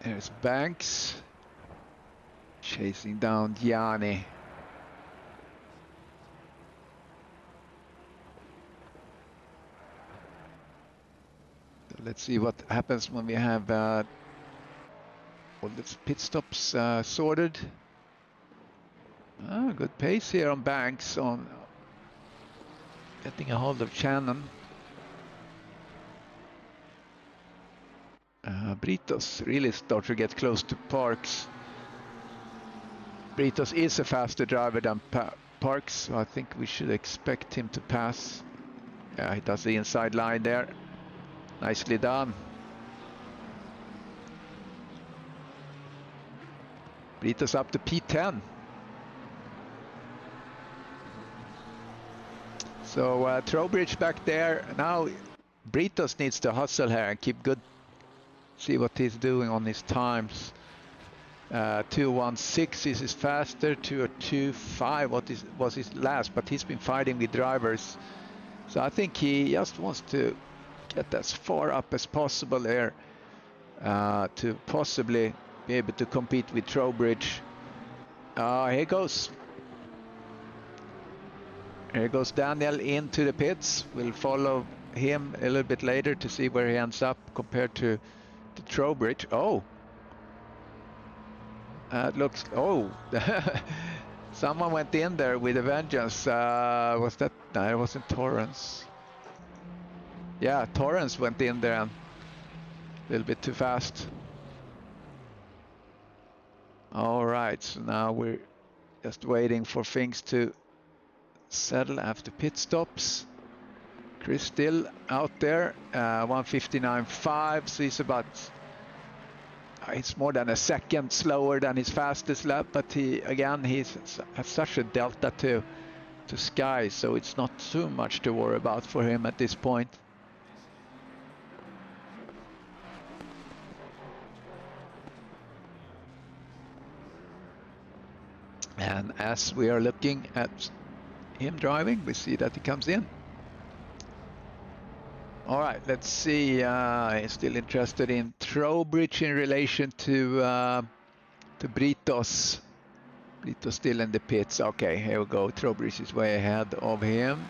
There's Banks chasing down Gianni. So let's see what happens when we have all the pit stops sorted. Good pace here on Banks on getting a hold of Shannon. Britos really start to get close to Parks. Britos is a faster driver than Parks, so I think we should expect him to pass. Yeah, he does the inside line there. Nicely done. Britos up to P10. So Trowbridge back there. Now Britos needs to hustle here and keep good. See what he's doing on his times. 2:16 is his faster. 2:25 was his last, but he's been fighting with drivers. So I think he just wants to get as far up as possible here to possibly be able to compete with Trowbridge. Here goes Daniel into the pits. We'll follow him a little bit later to see where he ends up compared to Trowbridge. Oh, it looks, oh, someone went in there with a vengeance. Was that, no, it wasn't Torrance. Yeah, Torrance went in there a little bit too fast. All right, so now we're just waiting for things to settle after pit stops. Chris still out there, 1:59.5, so he's about, it's more than a second slower than his fastest lap, but he has such a delta to Sky, so it's not too much to worry about for him at this point. And as we are looking at him driving, we see that he comes in. All right, let's see. He's still interested in Trowbridge in relation to Britos. Britos still in the pits. Okay, here we go. Trowbridge is way ahead of him.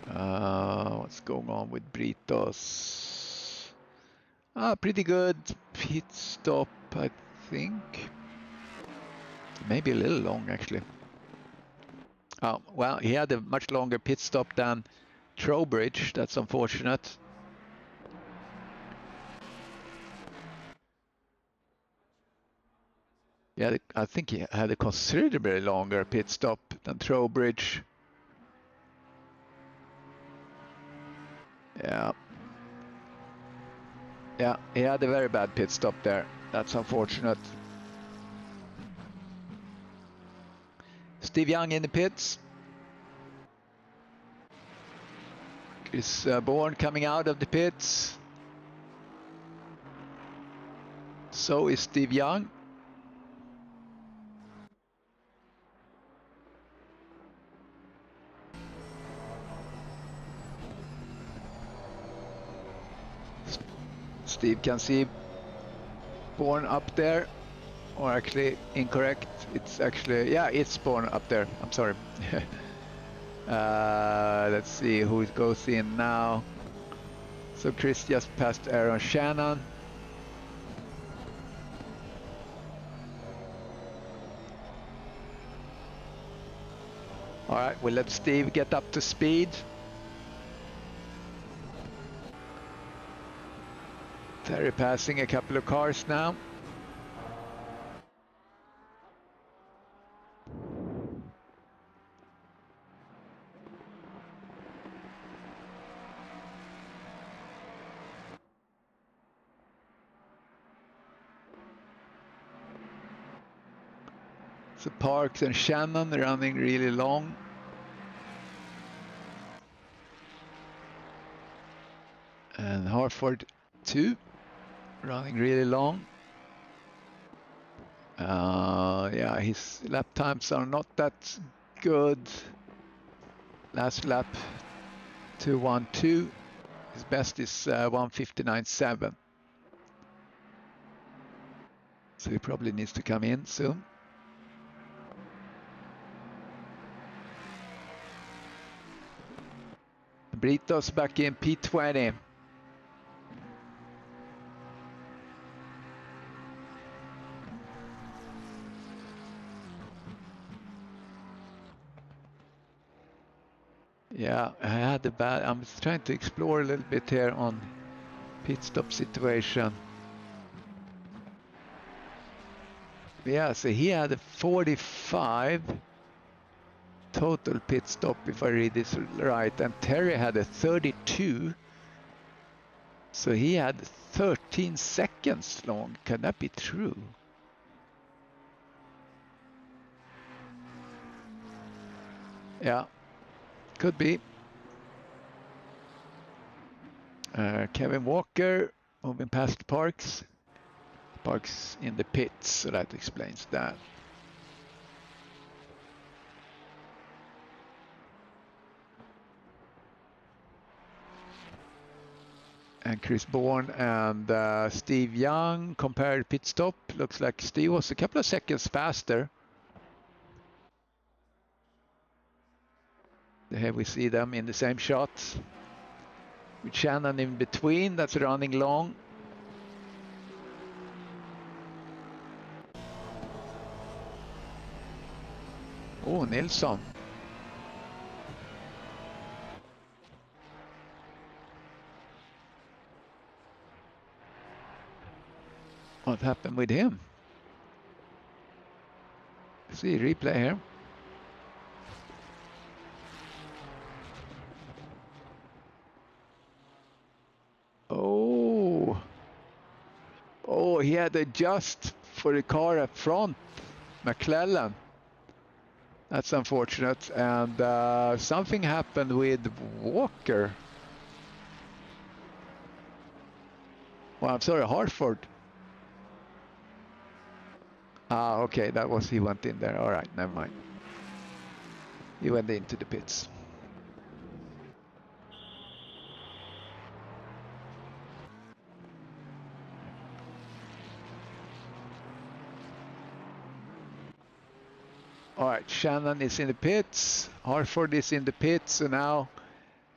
What's going on with Britos? Pretty good pit stop, I think. Maybe a little long, actually. Oh, well, he had a much longer pit stop than Trowbridge. That's unfortunate. Yeah, I think he had a considerably longer pit stop than Trowbridge. Yeah. Yeah, he had a very bad pit stop there. That's unfortunate. Steve Young in the pits. Chris Bourne coming out of the pits. So is Steve Young. Steve can see Bourne up there, or actually incorrect. It's actually, yeah, it's Bourne up there. I'm sorry. Let's see who goes in now. So Chris just passed Aaron Shannon. All right, we'll let Steve get up to speed. Terry passing a couple of cars now. So Parks and Shannon running really long. And Harford too, running really long. Yeah, his lap times are not that good. Last lap 2:12. His best is 1:59.7. So he probably needs to come in soon. Britos back in P20. Yeah, I had a bad, I'm trying to explore a little bit here on pit stop situation. Yeah, so he had a 45 total pit stop, if I read this right, and Terry had a 32. So he had 13 seconds long. Can that be true? Yeah, could be. Kevin Walker moving past Parks. Parks in the pits, so that explains that. and Chris Bourne and Steve Young compared pit stop. Looks like Steve was a couple of seconds faster. Here we see them in the same shot, with Shannon in between, that's running long. Oh, Nilsson. What happened with him? See replay here. Oh, he had adjust for the car up front, McClellan. That's unfortunate. And something happened with Walker. Well, I'm sorry, Hartford. Ah, okay, that was, he went in there. All right, never mind. He went into the pits. All right, Shannon is in the pits. Hartford is in the pits. So now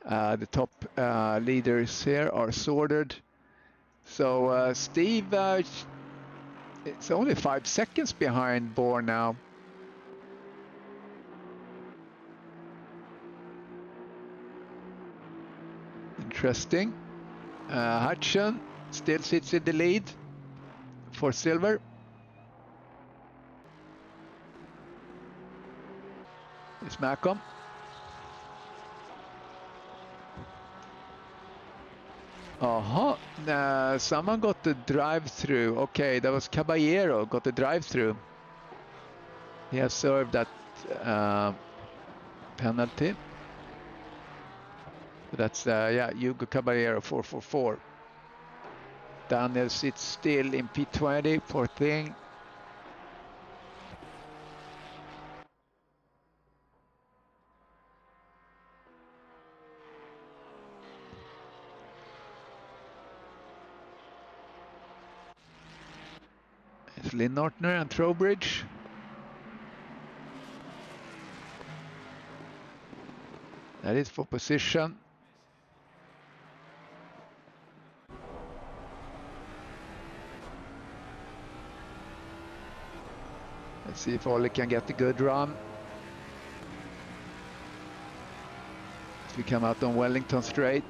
the top leaders here are sorted. So Steve, it's only 5 seconds behind Bourne now. Interesting. Hudson still sits in the lead for silver. It's Macomb. Someone got the drive-through. Okay, that was Caballero got the drive-through. He has served that penalty. So that's yeah, Hugo Caballero 444. Daniel sits still in P20. Poor thing. It's Lynn Nortner and Trowbridge. That is for position. Let's see if Ollie can get a good run. As we come out on Wellington Straight.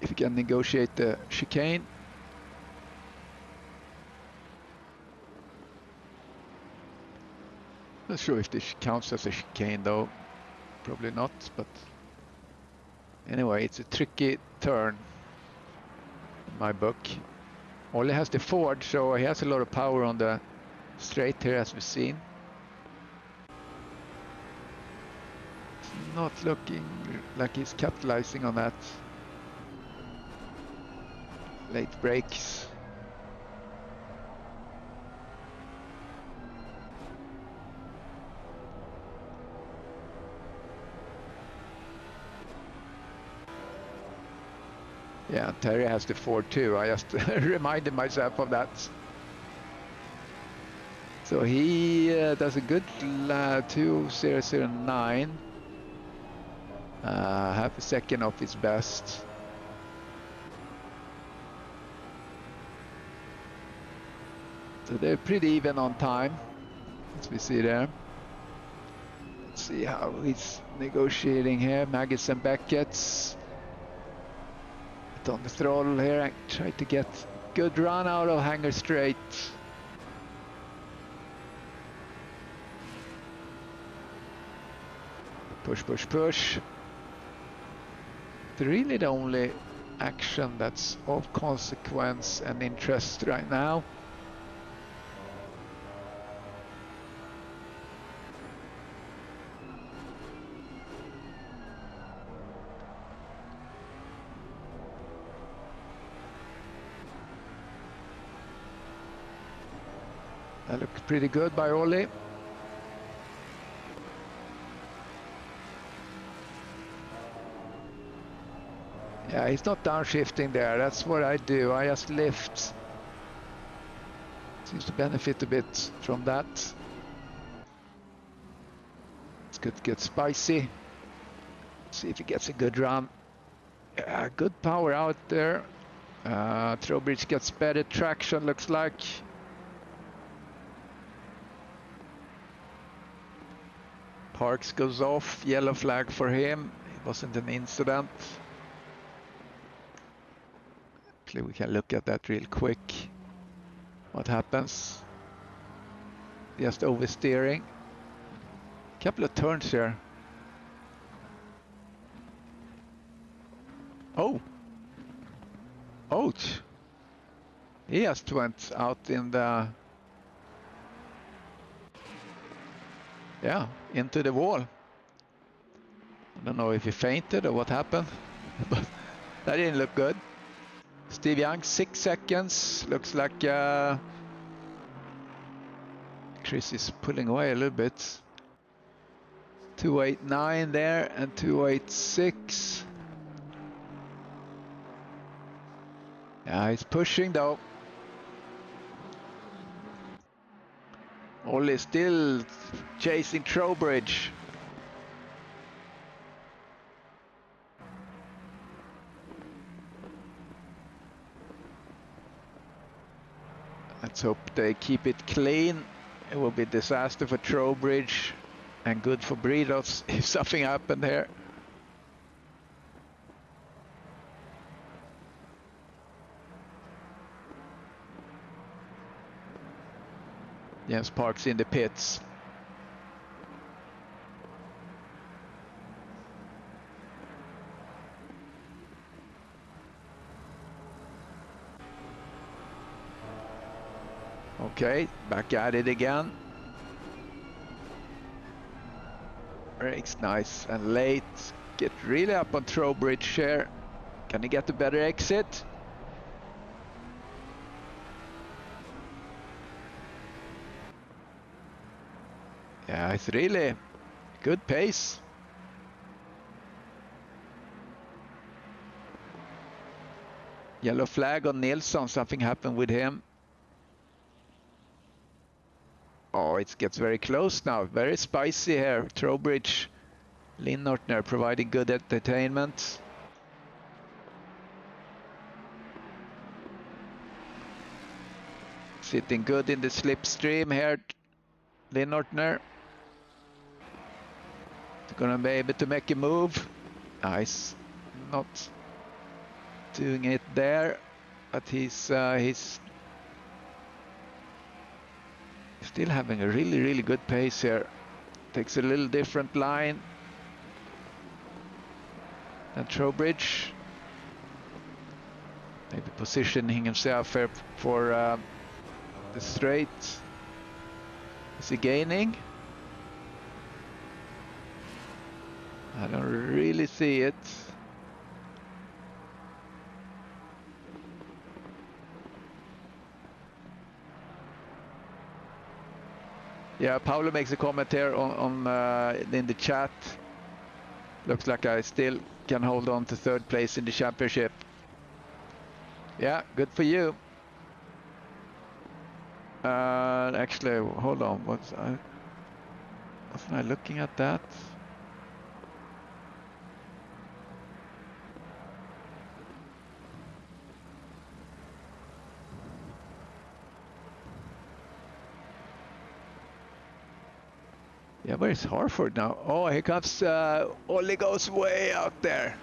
If we can negotiate the chicane. Not sure if this counts as a chicane though. Probably not, but anyway, it's a tricky turn in my book. Ollie has the Ford, so he has a lot of power on the straight here, as we've seen. It's not looking like he's capitalizing on that. Late brakes. Yeah, Terry has the Ford too. I just reminded myself of that. So he does a good 2009. Half a second off his best. So they're pretty even on time, as we see there. Let's see how he's negotiating here. Maggis and Beckett's on the throttle here. I try to get good run out of Hanger Straight. Push, push, push. Really the only action that's of consequence and interest right now. That looked pretty good by Ollie. Yeah, he's not downshifting there. That's what I do. I just lift. Seems to benefit a bit from that. It's good to get spicy. See if he gets a good run. Yeah, good power out there. Trowbridge gets better traction, looks like. Parks goes off, yellow flag for him. It wasn't an incident. Actually, we can look at that real quick. What happens? Just oversteering. Couple of turns here. Oh! Ouch! He just went out in the... Yeah, into the wall. I don't know if he fainted or what happened, but that didn't look good. Steve Young, 6 seconds. Looks like Chris is pulling away a little bit. 289 there and 286. Yeah, he's pushing though. Ollie still chasing Trowbridge. Let's hope they keep it clean. It will be a disaster for Trowbridge and good for Breeders if something happened here. Jens Parks in the pits. Okay, back at it again. Brakes nice and late. Get really up on Trowbridge here. Can he get a better exit? Yeah, it's really good pace. Yellow flag on Nilsson, something happened with him. Oh, it gets very close now, very spicy here. Trowbridge, Linnortner providing good entertainment. Sitting good in the slipstream here, Linnortner. Gonna be able to make a move. Nice, not doing it there, but he's still having a really good pace here. Takes a little different line than Trowbridge. Maybe positioning himself here for the straight. Is he gaining? I don't really see it. Yeah, Paolo makes a comment here on in the chat. Looks like I still can hold on to third place in the championship. Yeah, good for you. Actually, hold on. Wasn't I looking at that? Yeah, where's Harford now? Oh, here comes Ollie goes way out there.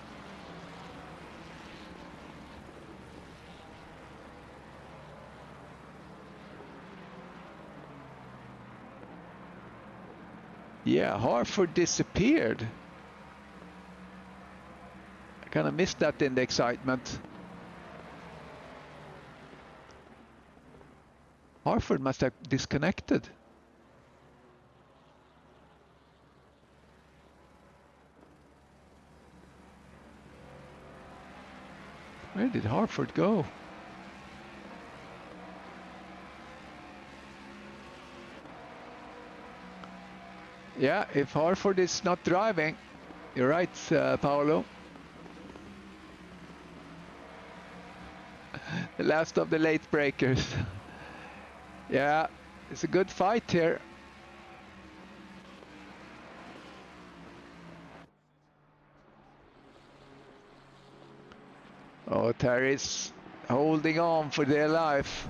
Yeah, Harford disappeared. I kind of missed that in the excitement. Harford must have disconnected. Where did Harford go? Yeah, if Harford is not driving, you're right, Paolo. last of the late breakers. Yeah, it's a good fight here. Oh, Terry's holding on for their life.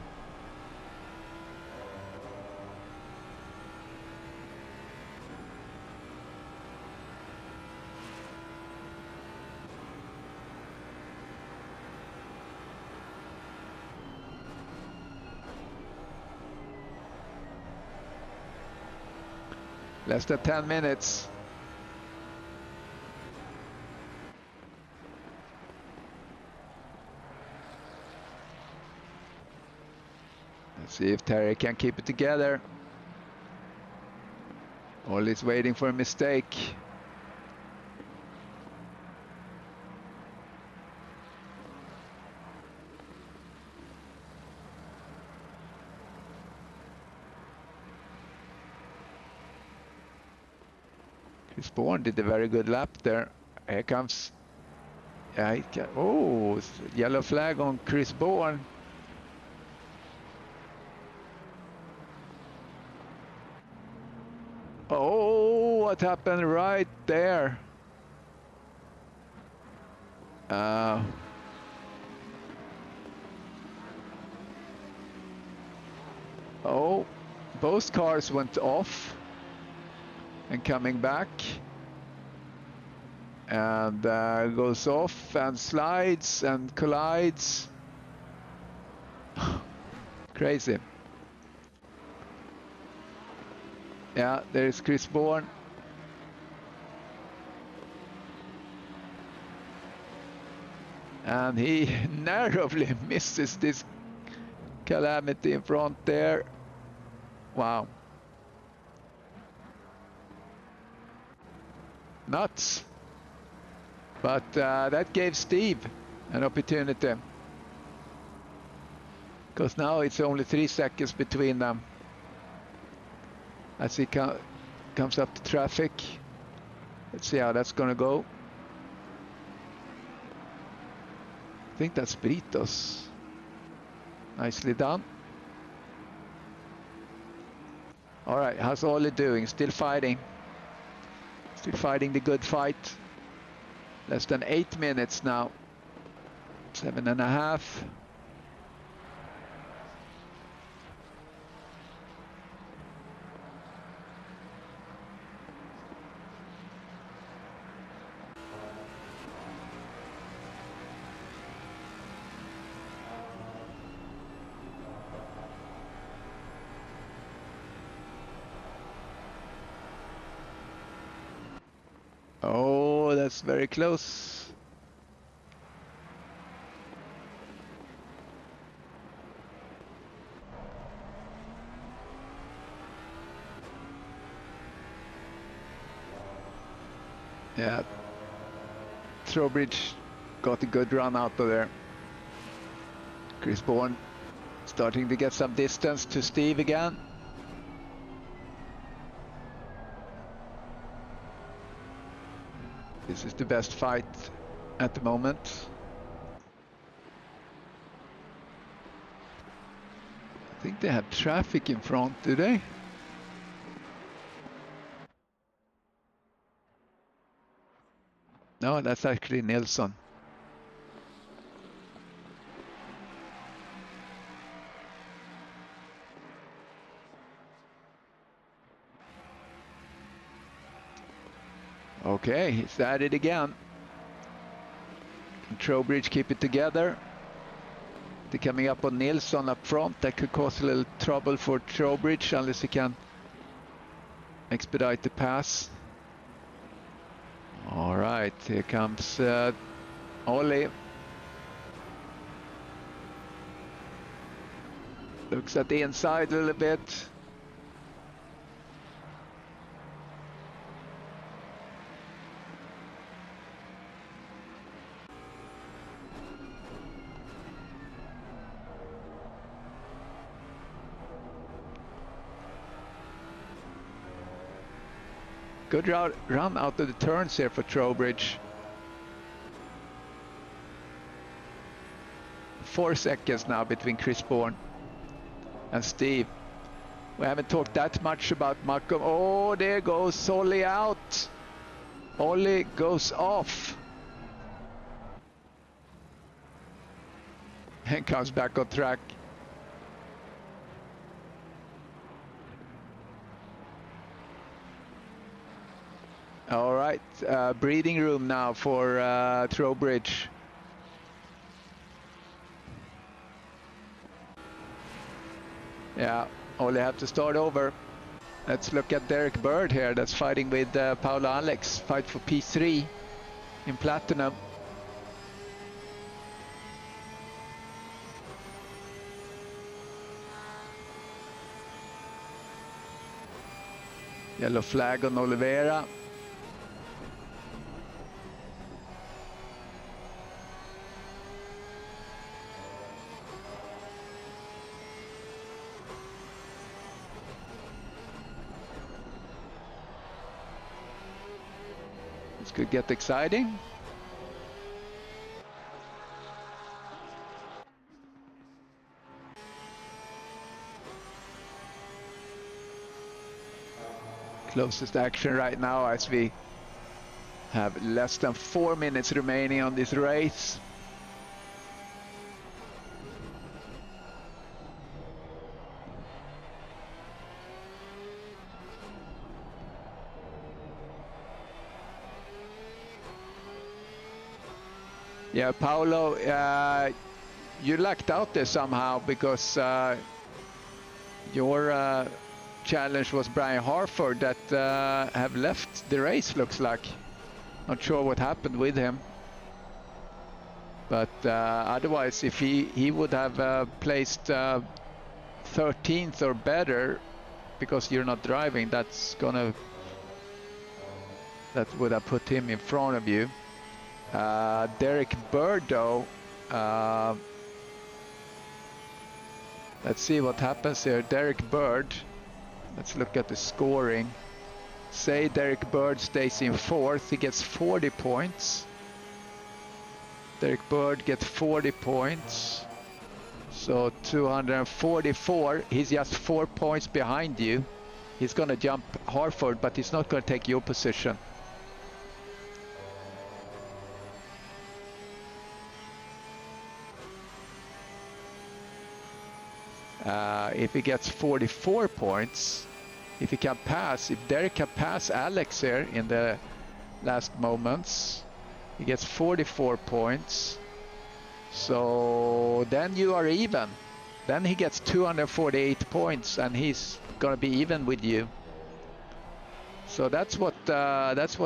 Less than 10 minutes. Let's see if Terry can keep it together. Ollie's waiting for a mistake. Chris Bourne did a very good lap there. Here comes... Yeah, oh, yellow flag on Chris Bourne. Oh, what happened right there? Oh, both cars went off and coming back, and goes off and slides and collides. Crazy. Yeah, there's Chris Bourne. And he narrowly misses this calamity in front there. Wow. Nuts. But that gave Steve an opportunity. Because now it's only 3 seconds between them. As he comes up to traffic. Let's see how that's gonna go. I think that's Britos. Nicely done. All right, how's Ollie doing? Still fighting. Still fighting the good fight. Less than 8 minutes now. 7.5. Oh, that's very close. Yeah, Trowbridge got a good run out of there. Chris Bourne starting to get some distance to Steve again. This is the best fight at the moment. I think they have traffic in front, do they? No, that's actually Nilsson. Okay, he's at it again. Can Trowbridge keep it together? They're coming up on Nilsson up front. That could cause a little trouble for Trowbridge unless he can expedite the pass. All right, here comes Ollie. Looks at the inside a little bit. Good run out of the turns here for Trowbridge. 4 seconds now between Chris Bourne and Steve. We haven't talked that much about Malcolm. Oh, there goes Solly out. Ollie goes off. And comes back on track. All right, breathing room now for Trowbridge. Yeah, only have to start over. Let's look at Derek Bird here, that's fighting with Paolo Alex. Fight for P3 in Platinum. Yellow flag on Oliveira. This could get exciting. Closest action right now as we have less than 4 minutes remaining on this race. Yeah, Paolo, you lucked out there somehow because your challenge was Brian Harford that have left the race, looks like. Not sure what happened with him. But otherwise, if he would have placed 13th or better, because you're not driving, that would have put him in front of you. Derek Bird though, let's see what happens here. Derek Bird, let's look at the scoring. Say Derek Bird stays in 4th, he gets 40 points. Derek Bird gets 40 points. So 244, he's just 4 points behind you. He's gonna jump Harford, but he's not gonna take your position. If he gets 44 points, if he can pass, if Derek can pass Alex here in the last moments, he gets 44 points. So then you are even. Then he gets 248 points and he's gonna be even with you. So that's what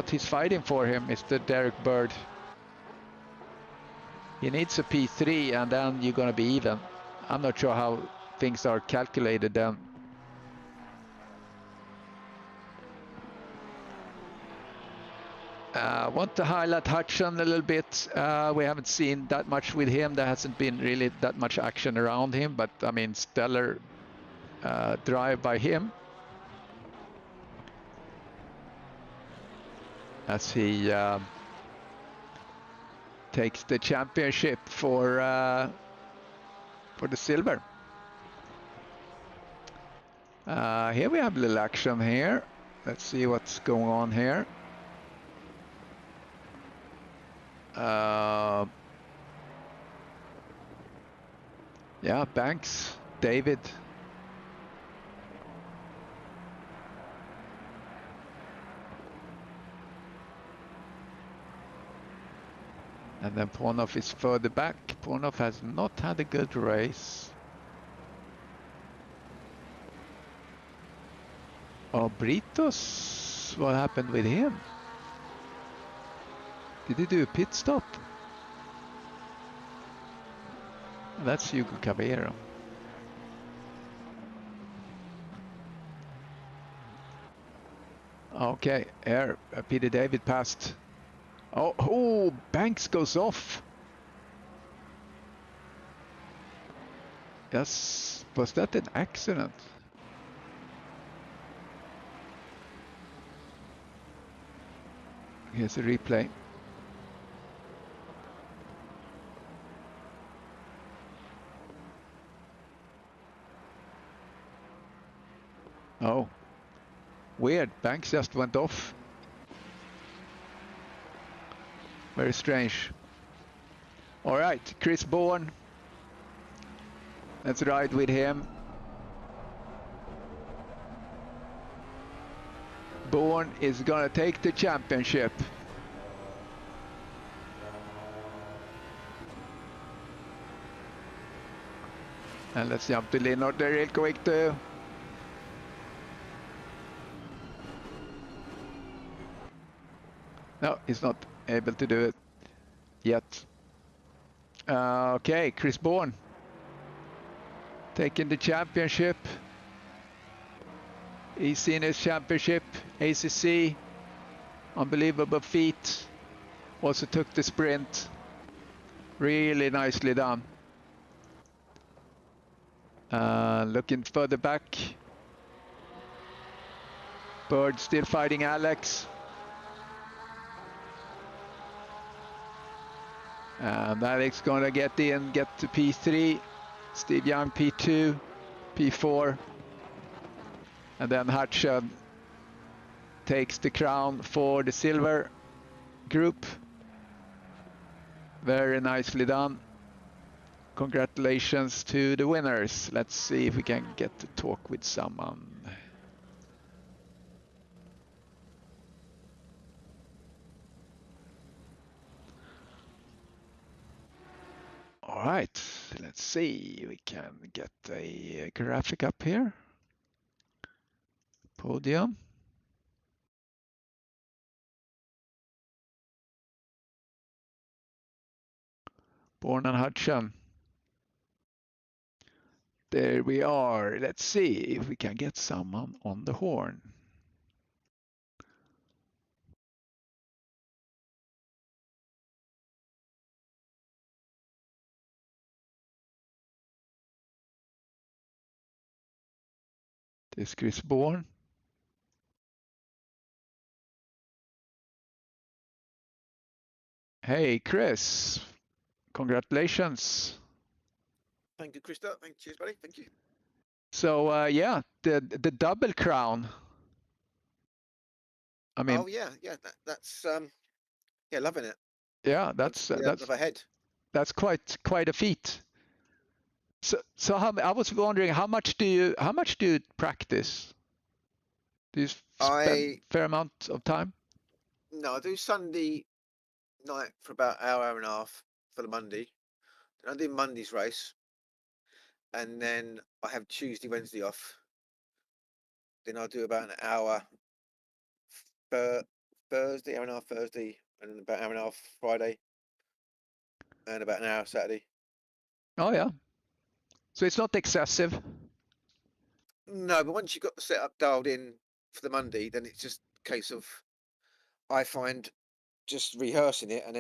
he's fighting for him, Mr. Derek Bird. He needs a P3 and then you're gonna be even. I'm not sure how things are calculated then. Want to highlight Hudson a little bit. We haven't seen that much with him. There hasn't been really that much action around him, but I mean, stellar drive by him as he takes the championship for the silver. Here we have a little action here. Let's see what's going on here. Yeah, Banks, David. And then Pornoff is further back. Pornoff has not had a good race. Oh, Britos, what happened with him? Did he do a pit stop? That's Hugo Caballero. Okay, here Peter David passed. Oh, Banks goes off. Yes, was that an accident? Here's a replay. Oh, weird. Banks just went off. Very strange. All right, Chris Bourne. Let's ride with him. Bourne is gonna take the championship. And let's jump to Lennart there real quick too. No, he's not able to do it yet. Okay, Chris Bourne taking the championship. eSenior Championship, ACC. Unbelievable feat. Also took the sprint. Really nicely done. Looking further back. Bird still fighting Alex. And Alex gonna get in, get to P3. Steve Young P2, P4. And then Hudson takes the crown for the silver group. Very nicely done. Congratulations to the winners. Let's see if we can get to talk with someone. All right, let's see. We can get a graphic up here. Podium. Bourne and Hudson. There we are. Let's see if we can get someone on the horn. This is Chris Bourne. Hey, Chris. Congratulations. Thank you, Krista. Cheers, buddy. Thank you. So yeah, the double crown. I mean, oh yeah, that's yeah, loving it. Yeah, that's ahead. That's quite a feat. So I was wondering, how much do you practice? Do you spend a fair amount of time? No, I do Sunday night for about an hour and a half for the Monday. Then I do Monday's race, and then I have Tuesday, Wednesday off. Then I'll do about an hour Thursday, hour and a half Thursday, and then about an hour and a half Friday, and about an hour Saturday. Oh yeah. So it's not excessive. No, but once you've got the setup dialed in for the Monday, then it's just a case of, I find, just rehearsing it, and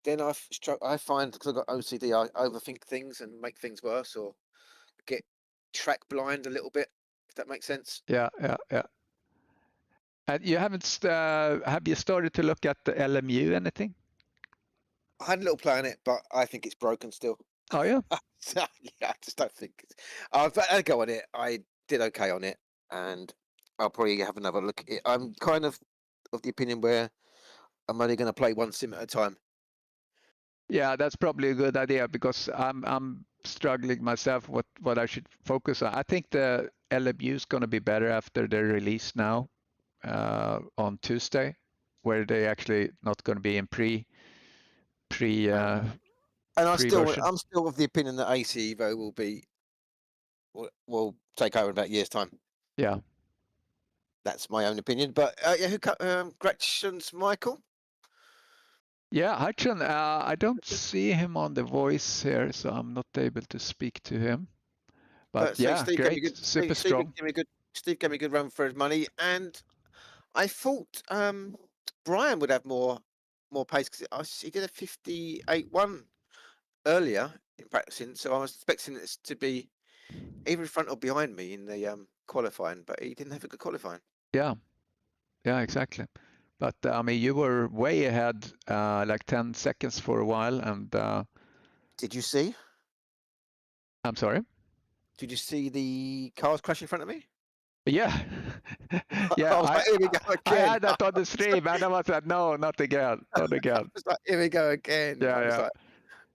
then I find, because I've got OCD, I overthink things and make things worse, or get track blind a little bit, if that makes sense. Yeah. And you haven't have you started to look at the LMU anything? I had a little play on it, but I think it's broken still. Oh yeah. Yeah, I just don't think I'll go on it. I did okay on it, and I'll probably have another look at it. I'm kind of the opinion where I'm only going to play one sim at a time. Yeah, that's probably a good idea, because I'm struggling myself what I should focus on. I think the LMU is going to be better after their release now on Tuesday, where they actually not going to be in pre. And I'm still of the opinion that AC Evo will take over in about a year's time. Yeah. That's my own opinion. But yeah, Gretchen's Michael? Yeah, Hudson, I don't see him on the voice here, so I'm not able to speak to him. But yeah, Steve great, super strong. Steve gave me a good run for his money, and I thought Brian would have more pace, because he did a 58.1 earlier in practicing, so I was expecting it to be either in front or behind me in the qualifying, but he didn't have a good qualifying. Yeah, exactly. But I mean, you were way ahead, like 10 seconds for a while, and did you see? I'm sorry? Did you see the cars crash in front of me? Yeah. Yeah, I was like, here we go I again. had that on the stream, and I was like, no, not again, not I again. was like, here we go again. Yeah, I was yeah. like,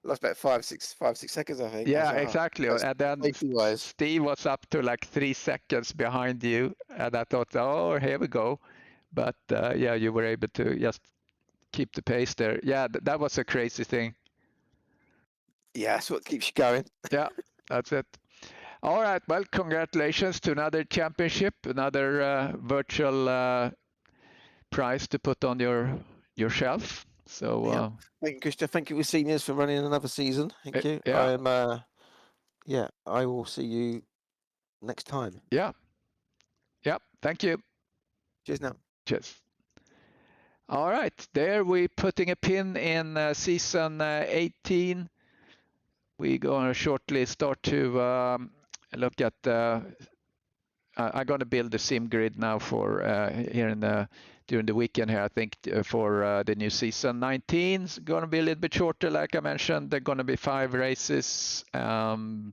lost about 5, 6 seconds, I think. I was Yeah, like, oh, exactly. that's And then safety wise. Steve was up to like 3 seconds behind you, and I thought, oh, here we go. But yeah, you were able to just keep the pace there. Yeah, that was a crazy thing. Yeah, that's what keeps you going. Yeah, that's it. All right. Well, congratulations to another championship, another virtual prize to put on your shelf. So Yeah. Thank you, Christian. Thank you, seniors, for running another season. Thank you. yeah, Yeah, I will see you next time. yeah. Thank you. Cheers now. Cheers. All right, there we're putting a pin in season 18. We're going to shortly start to look at I'm going to build the sim grid now for here during the weekend here. I think for the new season 19 is going to be a little bit shorter, like I mentioned. There are going to be 5 races, and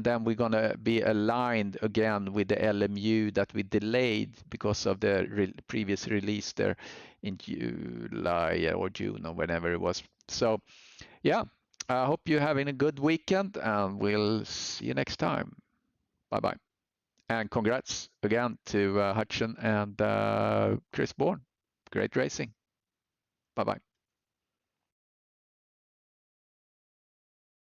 then we're going to be aligned again with the LMU that we delayed because of the previous release there in July or June or whenever it was. So, yeah, I hope you're having a good weekend, and we'll see you next time. Bye bye. And congrats again to Hudson and Chris Bourne. Great racing. Bye bye.